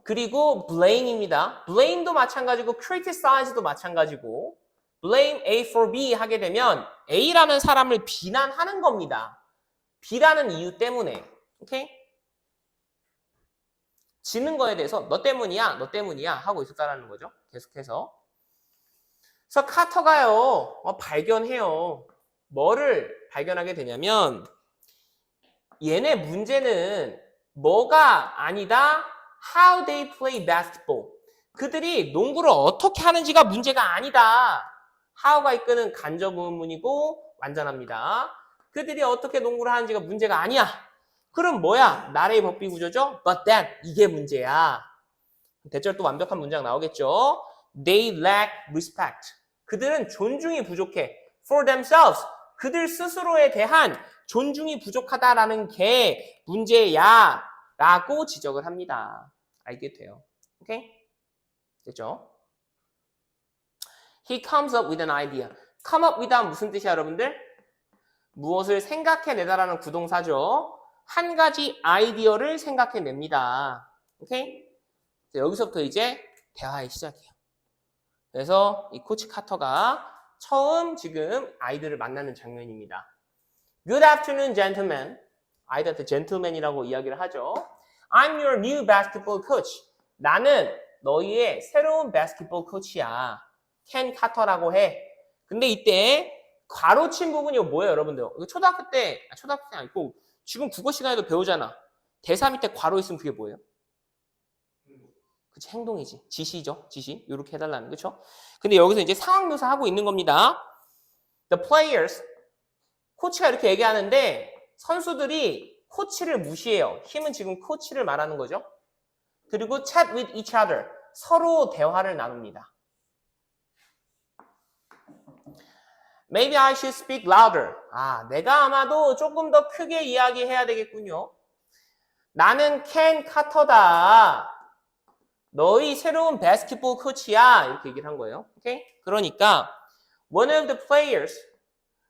그리고 blame입니다. blame도 마찬가지고 criticize도 마찬가지고 blame A for B 하게 되면 A라는 사람을 비난하는 겁니다. B라는 이유 때문에. 오케이? 지는 거에 대해서 너 때문이야 하고 있었다라는 거죠. 계속해서. 그래서 카터가요. 발견해요. 뭐를 발견하게 되냐면 얘네 문제는 뭐가 아니다. How they play basketball. 그들이 농구를 어떻게 하는지가 문제가 아니다. how가 이끄는 간접 의문문이고 완전합니다. 그들이 어떻게 농구를 하는지가 문제가 아니야. 그럼 뭐야? 나라의 법비 구조죠? But then 이게 문제야. 대절 또 완벽한 문장 나오겠죠? They lack respect. 그들은 존중이 부족해. For themselves. 그들 스스로에 대한 존중이 부족하다라는 게 문제야. 라고 지적을 합니다. 알게 돼요. 오케이? 됐죠? He comes up with an idea. come up with 무슨 뜻이야, 여러분들? 무엇을 생각해내다라는 구동사죠. 한 가지 아이디어를 생각해냅니다. 오케이? 여기서부터 이제 대화의 시작이에요. 그래서 이 코치 카터가 처음 지금 아이들을 만나는 장면입니다. Good afternoon, gentlemen. 아이들한테 gentleman이라고 이야기를 하죠. I'm your new basketball coach. 나는 너희의 새로운 바스켓볼 코치야. 켄 카터라고 해. 근데 이때 가로친 부분이 뭐예요, 여러분들? 이거 초등학교 때 아니고 지금 국어 시간에도 배우잖아. 대사 밑에 괄호 있으면 그게 뭐예요? 그치, 행동이지. 지시죠. 지시. 이렇게 해달라는, 그쵸? 근데 여기서 이제 상황 묘사하고 있는 겁니다. The players. 코치가 이렇게 얘기하는데 선수들이 코치를 무시해요. 힘은 지금 코치를 말하는 거죠. 그리고 chat with each other. 서로 대화를 나눕니다. Maybe I should speak louder. 내가 아마도 조금 더 크게 이야기해야 되겠군요. 나는 켄 카터다. 너희 새로운 바스켓볼 코치야. 이렇게 얘기를 한 거예요. 오케이? 그러니까 one of the players,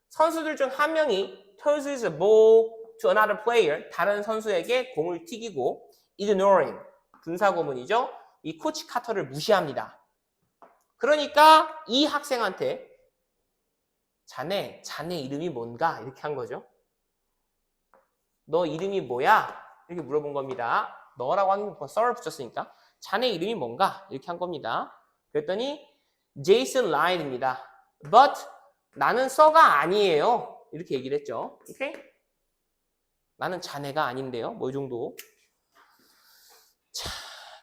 선수들 중 한 명이 tosses a ball to another player, 다른 선수에게 공을 튀기고 ignoring, 분사구문이죠. 이 코치 카터를 무시합니다. 그러니까 이 학생한테 자네 이름이 뭔가? 이렇게 한 거죠. 너 이름이 뭐야? 이렇게 물어본 겁니다. 너라고 하는 거 썰을 붙였으니까 자네 이름이 뭔가? 이렇게 한 겁니다. 그랬더니 제이슨 라인입니다. But 나는 서가 아니에요. 이렇게 얘기를 했죠. 오케이? 나는 자네가 아닌데요. 뭐 이 정도. 자,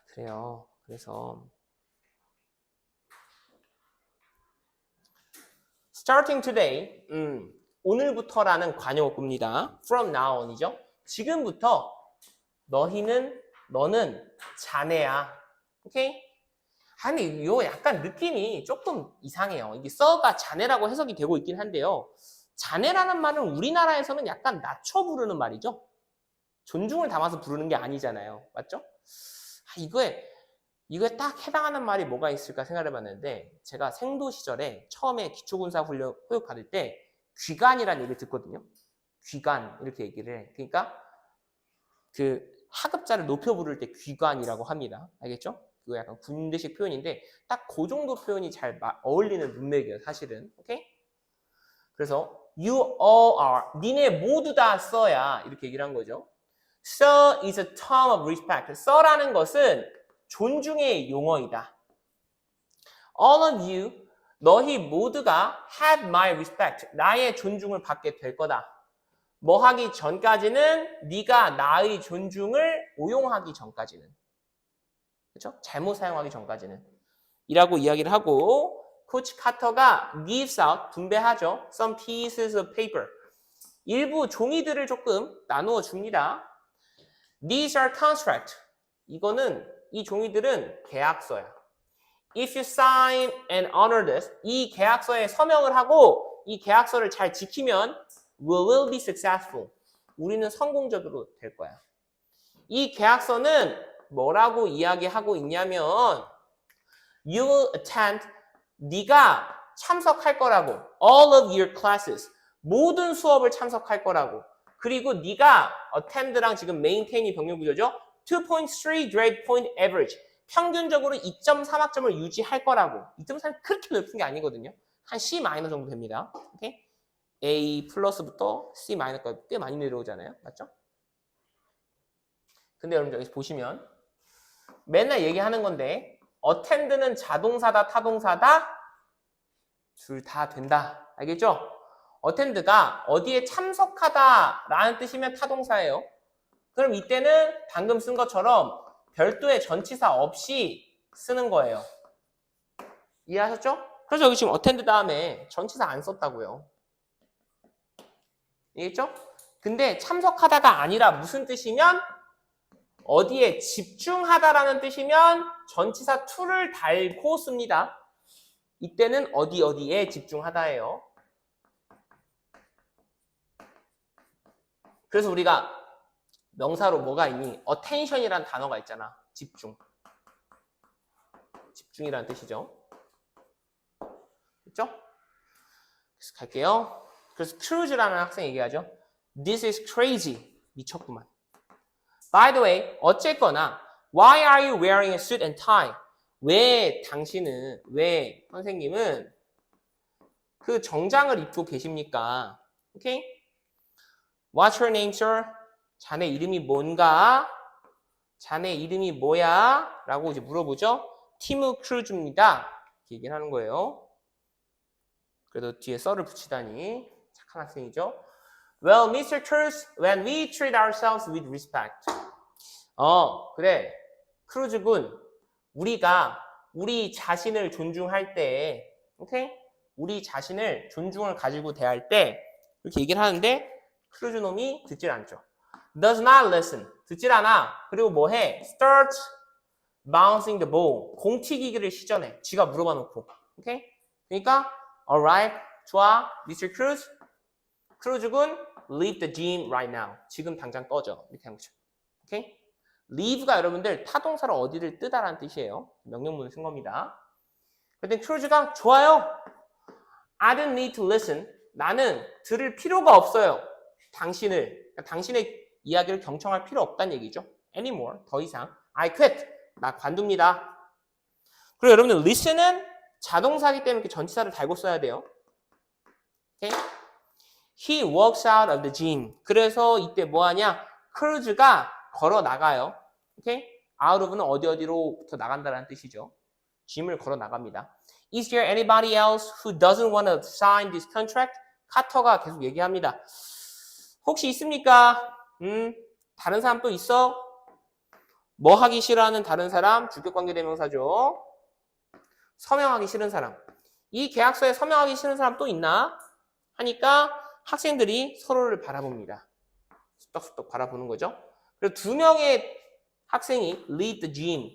그래요. 그래서 starting today, 오늘부터라는 관용어구입니다. From now on이죠. 지금부터 너는 자네야. 오케이? 아니, 이거 약간 느낌이 조금 이상해요. 이게 써가 자네라고 해석이 되고 있긴 한데요. 자네라는 말은 우리나라에서는 약간 낮춰 부르는 말이죠. 존중을 담아서 부르는 게 아니잖아요. 맞죠? 이거에 딱 해당하는 말이 뭐가 있을까 생각해 봤는데 제가 생도 시절에 처음에 기초군사 훈련 교육 받을 때 귀관이라는 얘기를 듣거든요. 귀관 이렇게 얘기를 해. 그러니까 그 하급자를 높여 부를 때 귀관이라고 합니다. 알겠죠? 그거 약간 군대식 표현인데 딱 그 정도 표현이 잘 어울리는 문맥이에요. 사실은. 오케이? 그래서 you all are, 니네 모두 다 써야 이렇게 얘기를 한 거죠. Sir is a term of respect. Sir라는 것은 존중의 용어이다. All of you, 너희 모두가 have my respect. 나의 존중을 받게 될 거다. 뭐 하기 전까지는 네가 나의 존중을 오용하기 전까지는. 그렇죠? 잘못 사용하기 전까지는. 이라고 이야기를 하고 코치 카터가 gives out, 분배하죠. Some pieces of paper. 일부 종이들을 조금 나누어 줍니다. These are contract. 이 종이들은 계약서야. If you sign and honor this, 이 계약서에 서명을 하고 이 계약서를 잘 지키면 we will be successful. 우리는 성공적으로 될 거야. 이 계약서는 뭐라고 이야기하고 있냐면 you will attend, 네가 참석할 거라고. All of your classes. 모든 수업을 참석할 거라고. 그리고 네가 attend랑 지금 maintain이 병렬구조죠. 2.3 grade point average. 평균적으로 2.3학점을 유지할 거라고. 2.3은 그렇게 높은 게 아니거든요. 한 C- 정도 됩니다. 오케이? A 플러스부터 C 마이너까지 꽤 많이 내려오잖아요. 맞죠? 근데 여러분 여기서 보시면 맨날 얘기하는 건데 attend는 자동사다 타동사다? 둘 다 된다. 알겠죠? attend가 어디에 참석하다 라는 뜻이면 타동사예요. 그럼 이때는 방금 쓴 것처럼 별도의 전치사 없이 쓰는 거예요. 이해하셨죠? 그래서 여기 지금 attend 다음에 전치사 안 썼다고요. 이해했죠? 근데 참석하다가 아니라 무슨 뜻이면 어디에 집중하다라는 뜻이면 전치사 to를 달고 씁니다. 이때는 어디에 집중하다예요. 그래서 우리가 명사로 뭐가 있니? attention이라는 단어가 있잖아. 집중. 집중이라는 뜻이죠. 그렇죠? 그래서 갈게요. 그래서 Cruise라는 학생이 얘기하죠. This is crazy. 미쳤구만. By the way, 어쨌거나 Why are you wearing a suit and tie? 왜 선생님은 그 정장을 입고 계십니까? 오케이? What's your name, sir? 자네 이름이 뭔가? 자네 이름이 뭐야? 라고 이제 물어보죠. 티무 크루즈입니다. 이렇게 얘기를 하는 거예요. 그래도 뒤에 썰을 붙이다니 착한 학생이죠. Well, Mr. Cruz, when we treat ourselves with respect. 그래. 크루즈군. 우리가 우리 자신을 존중할 때, 오케이? 우리 자신을 존중을 가지고 대할 때 이렇게 얘기를 하는데 크루즈 놈이 듣질 않죠. Does not listen. 듣질 않아. 그리고 뭐 해? Start bouncing the ball. 공 튀기기를 시전해. 지가 물어봐 놓고. 오케이? 그러니까 alright. 좋아. Mr. Cruz. 크루즈군. Leave the gym right now. 지금 당장 꺼져. 이렇게 하는 거죠. 오케이? leave가 여러분들 타동사로 어디를 뜨다라는 뜻이에요. 명령문을 쓴 겁니다. 그랬더니 크루즈가 좋아요. I don't need to listen. 나는 들을 필요가 없어요. 그러니까 당신의 이야기를 경청할 필요 없다는 얘기죠. Anymore. 더 이상. I quit. 나 관둡니다. 그리고 여러분들 listen은 자동사이기 때문에 이렇게 전치사를 달고 써야 돼요. 오케이? He walks out of the gym. 그래서 이때 뭐 하냐? 크루즈가 걸어 나가요. 오케이? out of는 어디로부터 나간다는 뜻이죠. 짐을 걸어 나갑니다. Is there anybody else who doesn't want to sign this contract? 카터가 계속 얘기합니다. 혹시 있습니까? 다른 사람 또 있어? 뭐 하기 싫어하는 다른 사람? 주격관계대명사죠. 서명하기 싫은 사람. 이 계약서에 서명하기 싫은 사람 또 있나? 하니까 학생들이 서로를 바라봅니다. 쑥덕쑥덕 바라보는 거죠. 그리고 두 명의 학생이 leave the gym,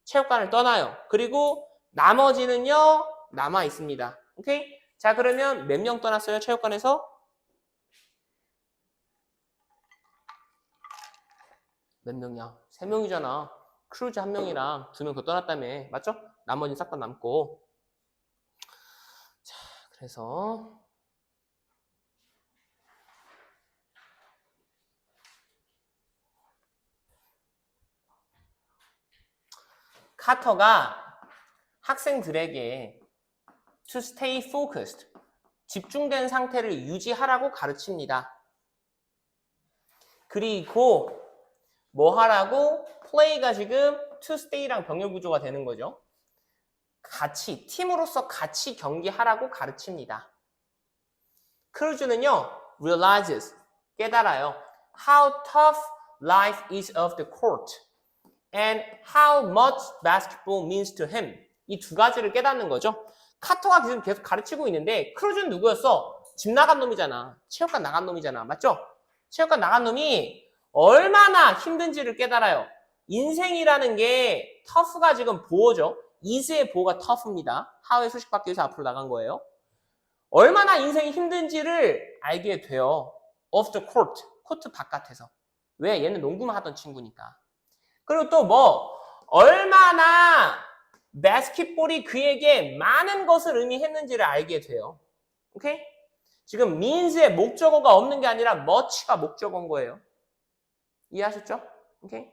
체육관을 떠나요. 그리고 나머지는요, 남아 있습니다. 오케이? 자, 그러면 몇 명 떠났어요? 체육관에서? 몇 명이야? 3명이잖아. 크루즈 1명이랑 2명 더 떠났다며. 맞죠? 나머지는 싹 다 남고. 자, 그래서 카터가 학생들에게 to stay focused, 집중된 상태를 유지하라고 가르칩니다. 그리고 뭐 하라고? play가 지금 to stay랑 병렬 구조가 되는 거죠. 같이, 팀으로서 같이 경기하라고 가르칩니다. 크루즈는요, realizes, 깨달아요. How tough life is of the court and how much basketball means to him. 이 두 가지를 깨닫는 거죠. 카터가 지금 계속 가르치고 있는데 크루즈는 누구였어? 집 나간 놈이잖아. 체육관 나간 놈이잖아. 맞죠? 체육관 나간 놈이 얼마나 힘든지를 깨달아요. 인생이라는 게 tough가 지금 보어죠. is의 보어가 tough입니다. how의 수식 바뀌어서 앞으로 나간 거예요. 얼마나 인생이 힘든지를 알게 돼요. off the court, 코트 바깥에서. 왜? 얘는 농구만 하던 친구니까. 그리고 또 뭐 얼마나 바스켓볼이 그에게 많은 것을 의미했는지를 알게 돼요. 오케이? 지금 means의 목적어가 없는 게 아니라 much가 목적어인 거예요. 이해하셨죠? 오케이?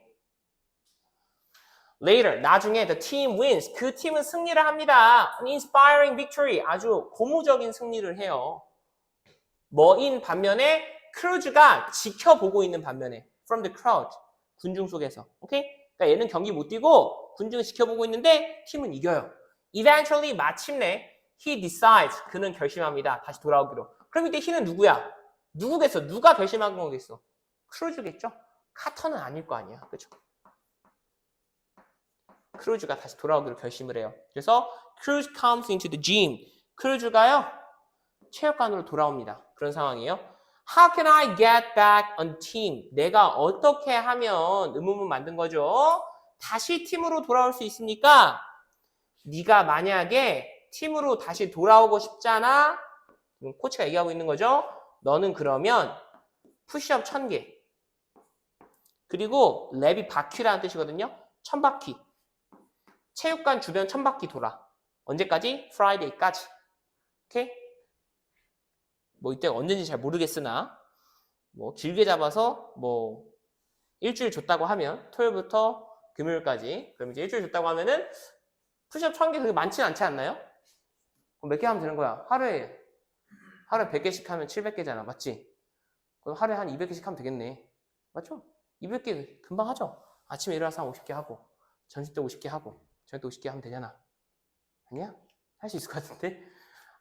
Later, 나중에 the team wins. 그 팀은 승리를 합니다. An inspiring victory. 아주 고무적인 승리를 해요. 뭐인 반면에 크루즈가 지켜보고 있는 반면에 from the crowd. 군중 속에서. 오케이? 그러니까 얘는 경기 못 뛰고 군중을 지켜보고 있는데 팀은 이겨요. Eventually, 마침내 he decides. 그는 결심합니다. 다시 돌아오기로. 그럼 이때 he는 누구야? 누구겠어? 누가 결심한 거겠어? 크루즈겠죠? 카터는 아닐 거 아니야. 그렇죠? 크루즈가 다시 돌아오기로 결심을 해요. 그래서 Cruz comes into the gym. 크루즈가요, 체육관으로 돌아옵니다. 그런 상황이에요. How can I get back on team? 내가 어떻게 하면 의문문 만든 거죠? 다시 팀으로 돌아올 수 있습니까? 네가 만약에 팀으로 다시 돌아오고 싶잖아? 코치가 얘기하고 있는 거죠. 너는 그러면 푸시업 1000개. 그리고 랩이 바퀴라는 뜻이거든요. 1000바퀴. 체육관 주변 1000바퀴 돌아. 언제까지? 프라이데이까지. 오케이? 뭐 이때가 언제인지 잘 모르겠으나 뭐 길게 잡아서 뭐 일주일 줬다고 하면 토요일부터 금요일까지 그럼 이제 일주일 줬다고 하면은 푸시업 1000개 그게 많지는 않지 않나요? 그럼 몇 개 하면 되는 거야? 하루에 100개씩 하면 700개잖아. 맞지? 그럼 하루에 한 200개씩 하면 되겠네. 맞죠? 200개 금방 하죠? 아침에 일어나서 한 50개 하고 점심 때 50개 하고 저녁 때 50개 하면 되잖아. 아니야? 할 수 있을 것 같은데?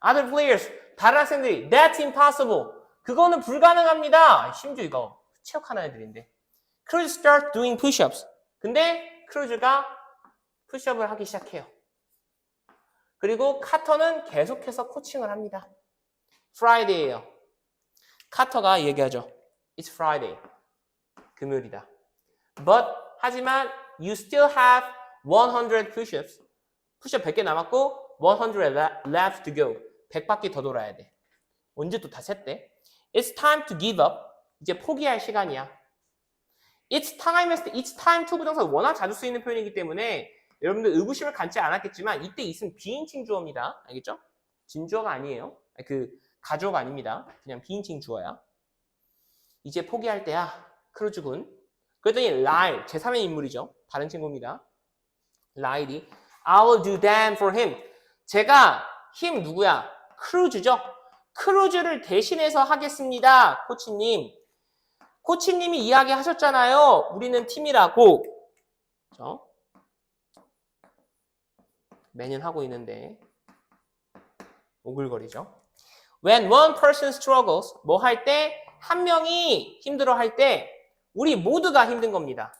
Other players, 다른 학생들이 That's impossible. 그거는 불가능합니다. 심지어 이거 체육하는 애들인데. Cruz start doing push-ups. 근데 크루즈가 푸시업을 하기 시작해요. 그리고 카터는 계속해서 코칭을 합니다. Friday예요. 카터가 얘기하죠. It's Friday. 금요일이다. But 하지만 you still have 100 push-ups. 푸시업 100개 남았고 100 left to go. 100바퀴 더 돌아야 돼. 언제 또 다 셌대? It's time to give up. 이제 포기할 시간이야. It's time to 부정사 워낙 자주 쓰이는 표현이기 때문에 여러분들 의구심을 갖지 않았겠지만 이때 있은 비인칭 주어입니다. 알겠죠? 진주어가 아니에요. 그 가주어가 아닙니다. 그냥 비인칭 주어야. 이제 포기할 때야. 크루즈군. 그랬더니 라일, 제3의 인물이죠. 다른 친구입니다. 라일이 I will do them for him. 제가 힘 누구야? 크루즈죠. 크루즈를 대신해서 하겠습니다. 코치님. 코치님이 이야기하셨잖아요. 우리는 팀이라고. 그렇죠? 매년 하고 있는데 오글거리죠. When one person struggles, 뭐 할 때? 한 명이 힘들어 할 때 우리 모두가 힘든 겁니다.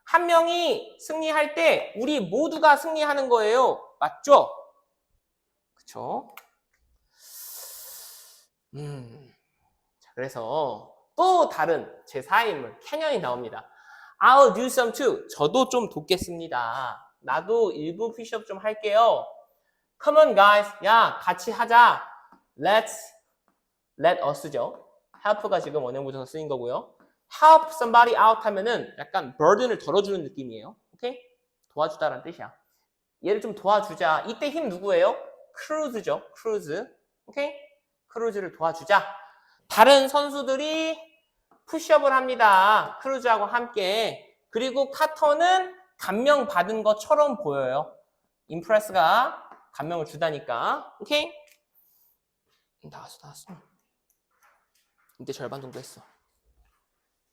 한 명이 승리할 때 우리 모두가 승리하는 거예요. 맞죠? 그쵸? 자, 그래서 또 다른 제4의 인물 캐년이 나옵니다. I'll do some too. 저도 좀 돕겠습니다. 나도 일부 푸시업 좀 할게요. Come on guys. 야, 같이 하자. Let us죠. help가 지금 원형 부정사 쓰인 거고요. help somebody out 하면은 약간 burden을 덜어주는 느낌이에요. 오케이? 도와주다라는 뜻이야. 얘를 좀 도와주자. 이때 힘 누구예요? 크루즈죠. 크루즈. 오케이? 크루즈를 도와주자. 다른 선수들이 푸시업을 합니다. 크루즈하고 함께. 그리고 카터는 감명받은 것처럼 보여요. 임프레스가 감명을 주다니까. 오케이? 나왔어. 이때 절반 정도 했어.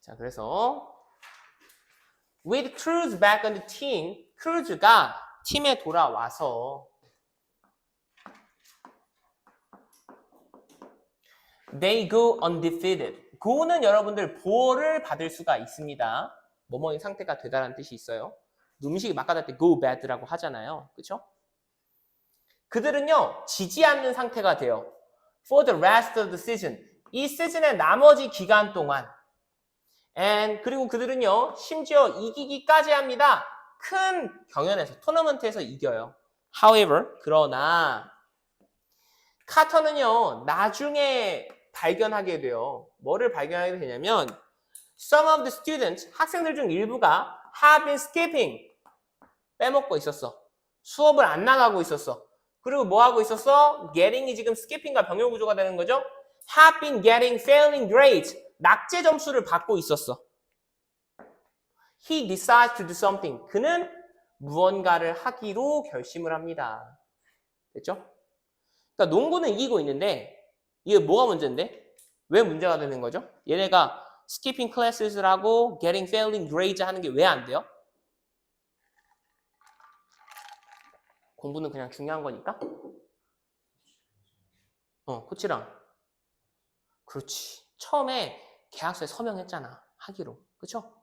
자, 그래서 with Cruz back on the team, 크루즈가 팀에 돌아와서 they go undefeated. go는 여러분들 보호를 받을 수가 있습니다. 뭐뭐의 상태가 되다라는 뜻이 있어요. 음식이 막가다 때 go bad라고 하잖아요. 그렇죠? 그들은요 지지 않는 상태가 돼요. For the rest of the season. 이 시즌의 나머지 기간 동안. And 그리고 그들은요 심지어 이기기까지 합니다. 큰 경연에서 토너먼트에서 이겨요. However 그러나 카터는요 나중에 발견하게 돼요. 뭐를 발견하게 되냐면 Some of the students, 학생들 중 일부가 have been skipping. 빼먹고 있었어. 수업을 안 나가고 있었어. 그리고 뭐 하고 있었어? getting이 지금 skipping과 병렬 구조가 되는 거죠. have been getting failing grades. 낙제 점수를 받고 있었어. He decides to do something. 그는 무언가를 하기로 결심을 합니다. 됐죠? 그러니까 농구는 이기고 있는데 이게 뭐가 문제인데? 왜 문제가 되는 거죠? 얘네가 skipping classes라고 getting failing grades 하는 게 왜 안 돼요? 공부는 그냥 중요한 거니까? 코치랑. 그렇지. 처음에 계약서에 서명했잖아. 하기로. 그쵸?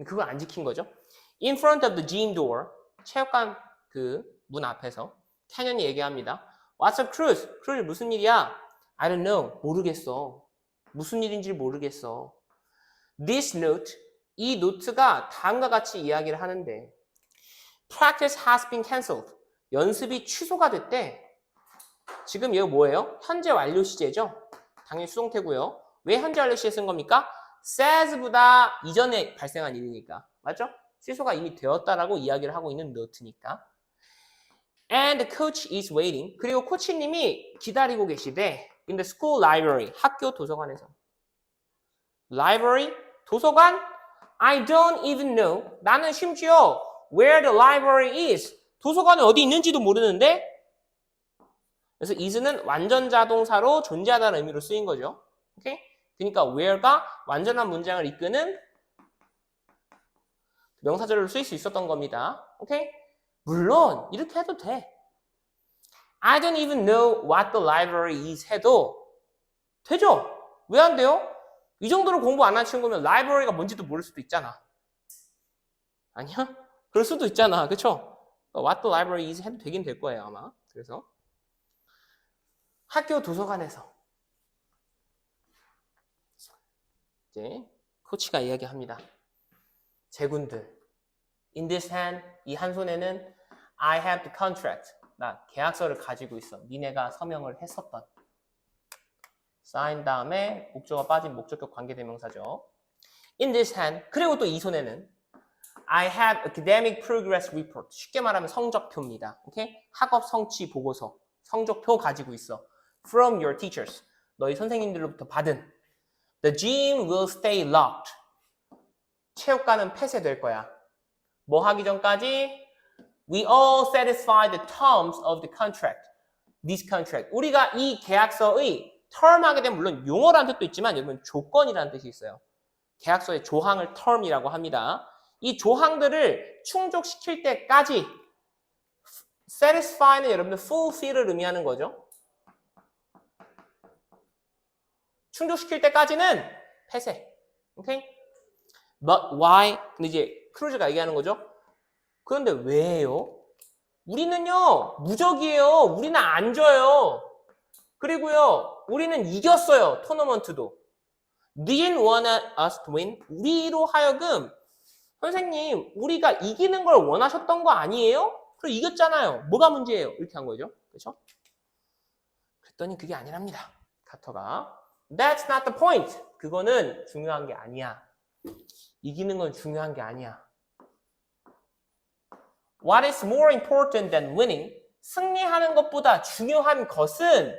그걸 안 지킨 거죠. In front of the gym door. 체육관 그 문 앞에서 캐년이 얘기합니다. What's a cruise? 크루즈 무슨 일이야? I don't know. 모르겠어. 무슨 일인지 모르겠어. This note, 이 노트가 다음과 같이 이야기를 하는데 Practice has been cancelled. 연습이 취소가 됐대. 지금 이거 뭐예요? 현재 완료 시제죠? 당연히 수동태고요. 왜 현재 완료 시제 쓴 겁니까? says보다 이전에 발생한 일이니까. 맞죠? 취소가 이미 되었다라고 이야기를 하고 있는 노트니까. And the coach is waiting. 그리고 코치님이 기다리고 계시대. In the school library. 학교 도서관에서. Library? 도서관? I don't even know. 나는 심지어 where the library is. 도서관이 어디 있는지도 모르는데? 그래서 is는 완전 자동사로 존재하다는 의미로 쓰인 거죠. 오케이? 그러니까 where가 완전한 문장을 이끄는 명사절로 쓰일 수 있었던 겁니다. 오케이? 물론 이렇게 해도 돼. I don't even know what the library is 해도 되죠? 왜 안 돼요? 이 정도로 공부 안 한 친구면 library가 뭔지도 모를 수도 있잖아. 아니야? 그럴 수도 있잖아. 그쵸? What the library is 해도 되긴 될 거예요 아마. 그래서 학교 도서관에서 이제 코치가 이야기합니다. 제군들, in this hand, 이 한 손에는 I have the contract. 나 계약서를 가지고 있어. 니네가 서명을 했었던. sign 다음에 목적어 빠진 목적격 관계대명사죠. in this hand, 그리고 또 이 손에는 I have academic progress report. 쉽게 말하면 성적표입니다. 오케이? 학업 성취 보고서, 성적표 가지고 있어. From your teachers. 너희 선생님들로부터 받은. The gym will stay locked. 체육관은 폐쇄될 거야. 뭐 하기 전까지? We all satisfy the terms of the contract. This contract. 우리가 이 계약서의 term 하게 되면 물론 용어라는 뜻도 있지만 여러분 조건이라는 뜻이 있어요. 계약서의 조항을 term이라고 합니다. 이 조항들을 충족시킬 때까지 satisfy는 여러분들 fulfill을 의미하는 거죠. 충족시킬 때까지는 폐쇄. 오케이? But why? 근데 이제 크루즈가 얘기하는 거죠. 그런데 왜요? 우리는요, 무적이에요. 우리는 안 져요. 그리고요, 우리는 이겼어요. 토너먼트도. Didn't want us to win. 우리로 하여금, 선생님, 우리가 이기는 걸 원하셨던 거 아니에요? 그럼 이겼잖아요. 뭐가 문제예요? 이렇게 한 거죠. 그렇죠? 그랬더니 그게 아니랍니다. 카터가. That's not the point. 그거는 중요한 게 아니야. 이기는 건 중요한 게 아니야. What is more important than winning? 승리하는 것보다 중요한 것은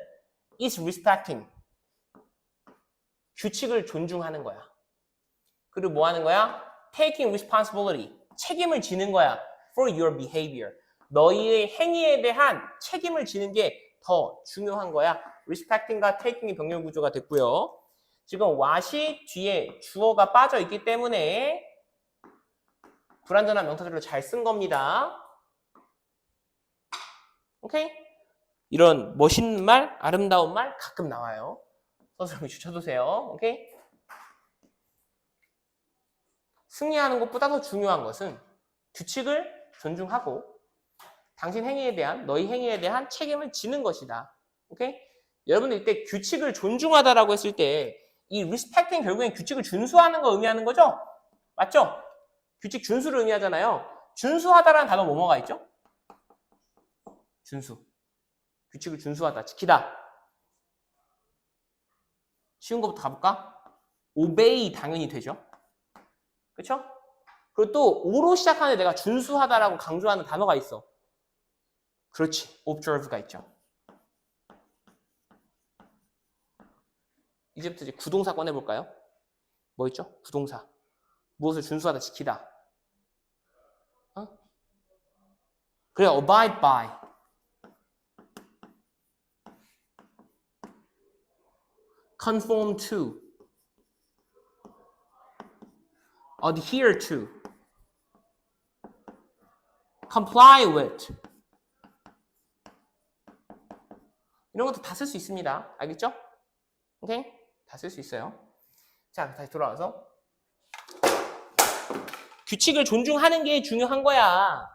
is respecting. 규칙을 존중하는 거야. 그리고 뭐 하는 거야? Taking responsibility. 책임을 지는 거야. For your behavior. 너희의 행위에 대한 책임을 지는 게 더 중요한 거야. respecting과 taking의 병렬 구조가 됐고요. 지금 what이 뒤에 주어가 빠져 있기 때문에 불완전한 명사절로 잘 쓴 겁니다. 오케이? 이런 멋있는 말, 아름다운 말 가끔 나와요. 서술형이 주쳐두세요. 오케이? 승리하는 것보다 더 중요한 것은 규칙을 존중하고 당신 행위에 대한, 너희 행위에 대한 책임을 지는 것이다. 오케이? 여러분들 이때 규칙을 존중하다라고 했을 때 이 respecting 결국엔 규칙을 준수하는 거 의미하는 거죠? 맞죠? 규칙 준수를 의미하잖아요. 준수하다라는 단어 뭐뭐가 있죠? 준수. 규칙을 준수하다, 지키다. 쉬운 것부터 가볼까? obey 당연히 되죠. 그쵸? 그리고 또 o로 시작하는 내가 준수하다라고 강조하는 단어가 있어. 그렇지. observe가 있죠. 이제부터 이제 구동사 꺼내볼까요? 뭐 있죠? 구동사. 무엇을 준수하다, 지키다. 어? 그래, abide by. conform to. adhere to. comply with. 이런 것도 다 쓸 수 있습니다. 알겠죠? 오케이? 다 쓸 수 있어요. 자, 다시 돌아와서 규칙을 존중하는 게 중요한 거야.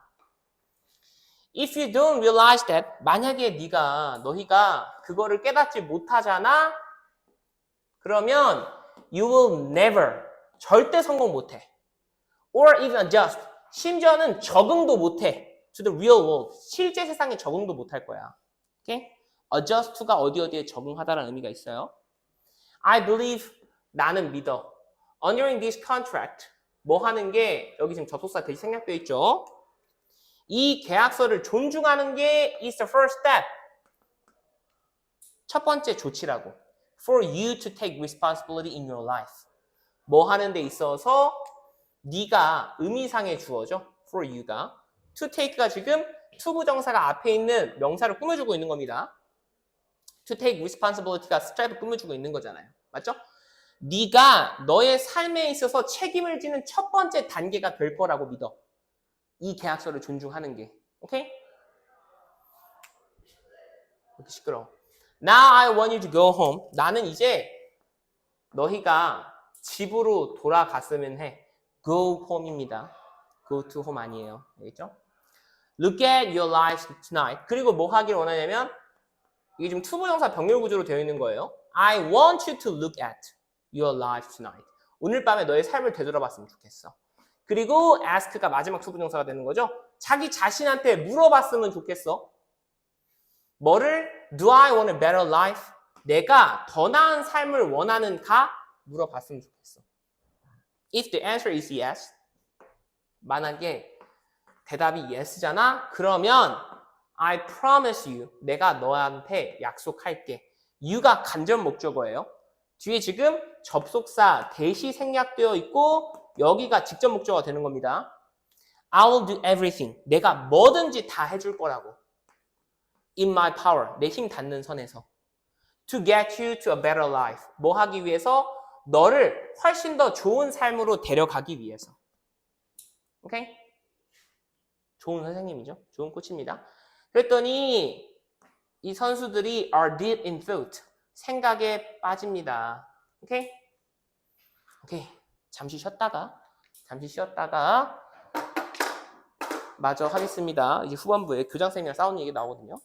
If you don't realize that, 만약에 너희가 그거를 깨닫지 못하잖아? 그러면 you will never, 절대 성공 못해. Or even adjust, 심지어는 적응도 못해. To the real world, 실제 세상에 적응도 못할 거야. Okay? adjust to가 어디에 적응하다라는 의미가 있어요. I believe, 나는 믿어. Honoring this contract, 뭐 하는 게, 여기 지금 접속사 대시 생략되어 있죠. 이 계약서를 존중하는 게 is the first step. 첫 번째 조치라고. For you to take responsibility in your life. 뭐 하는 데 있어서 네가 의미상의 주어죠. For you가. To take가 지금 to 부정사가 앞에 있는 명사를 꾸며주고 있는 겁니다. To take responsibility가 strive 꾸며주고 있는 거잖아요. 맞죠? 네가 너의 삶에 있어서 책임을 지는 첫 번째 단계가 될 거라고 믿어. 이 계약서를 존중하는 게. 오케이? 이렇게 시끄러워. Now I want you to go home. 나는 이제 너희가 집으로 돌아갔으면 해. Go home입니다. Go to home 아니에요. 알겠죠? Look at your lives tonight. 그리고 뭐 하길 원하냐면 이게 지금 투부정사 병렬 구조로 되어 있는 거예요. I want you to look at your life tonight. 오늘 밤에 너의 삶을 되돌아봤으면 좋겠어. 그리고 ask가 마지막 투부정사가 되는 거죠. 자기 자신한테 물어봤으면 좋겠어. 뭐를? Do I want a better life? 내가 더 나은 삶을 원하는가? 물어봤으면 좋겠어. If the answer is yes, 만약에 대답이 yes잖아? 그러면 I promise you, 내가 너한테 약속할게. you가 간접 목적어예요. 뒤에 지금 접속사 대시 생략되어 있고 여기가 직접 목적어가 되는 겁니다. I will do everything. 내가 뭐든지 다 해줄 거라고. In my power. 내 힘 닿는 선에서. To get you to a better life. 뭐 하기 위해서? 너를 훨씬 더 좋은 삶으로 데려가기 위해서. 오케이? 좋은 선생님이죠. 좋은 코치입니다. 그랬더니 이 선수들이 are deep in thought. 생각에 빠집니다. 오케이? 오케이. 잠시 쉬었다가 마저 하겠습니다. 이제 후반부에 교장선생님이랑 싸우는 얘기 나오거든요.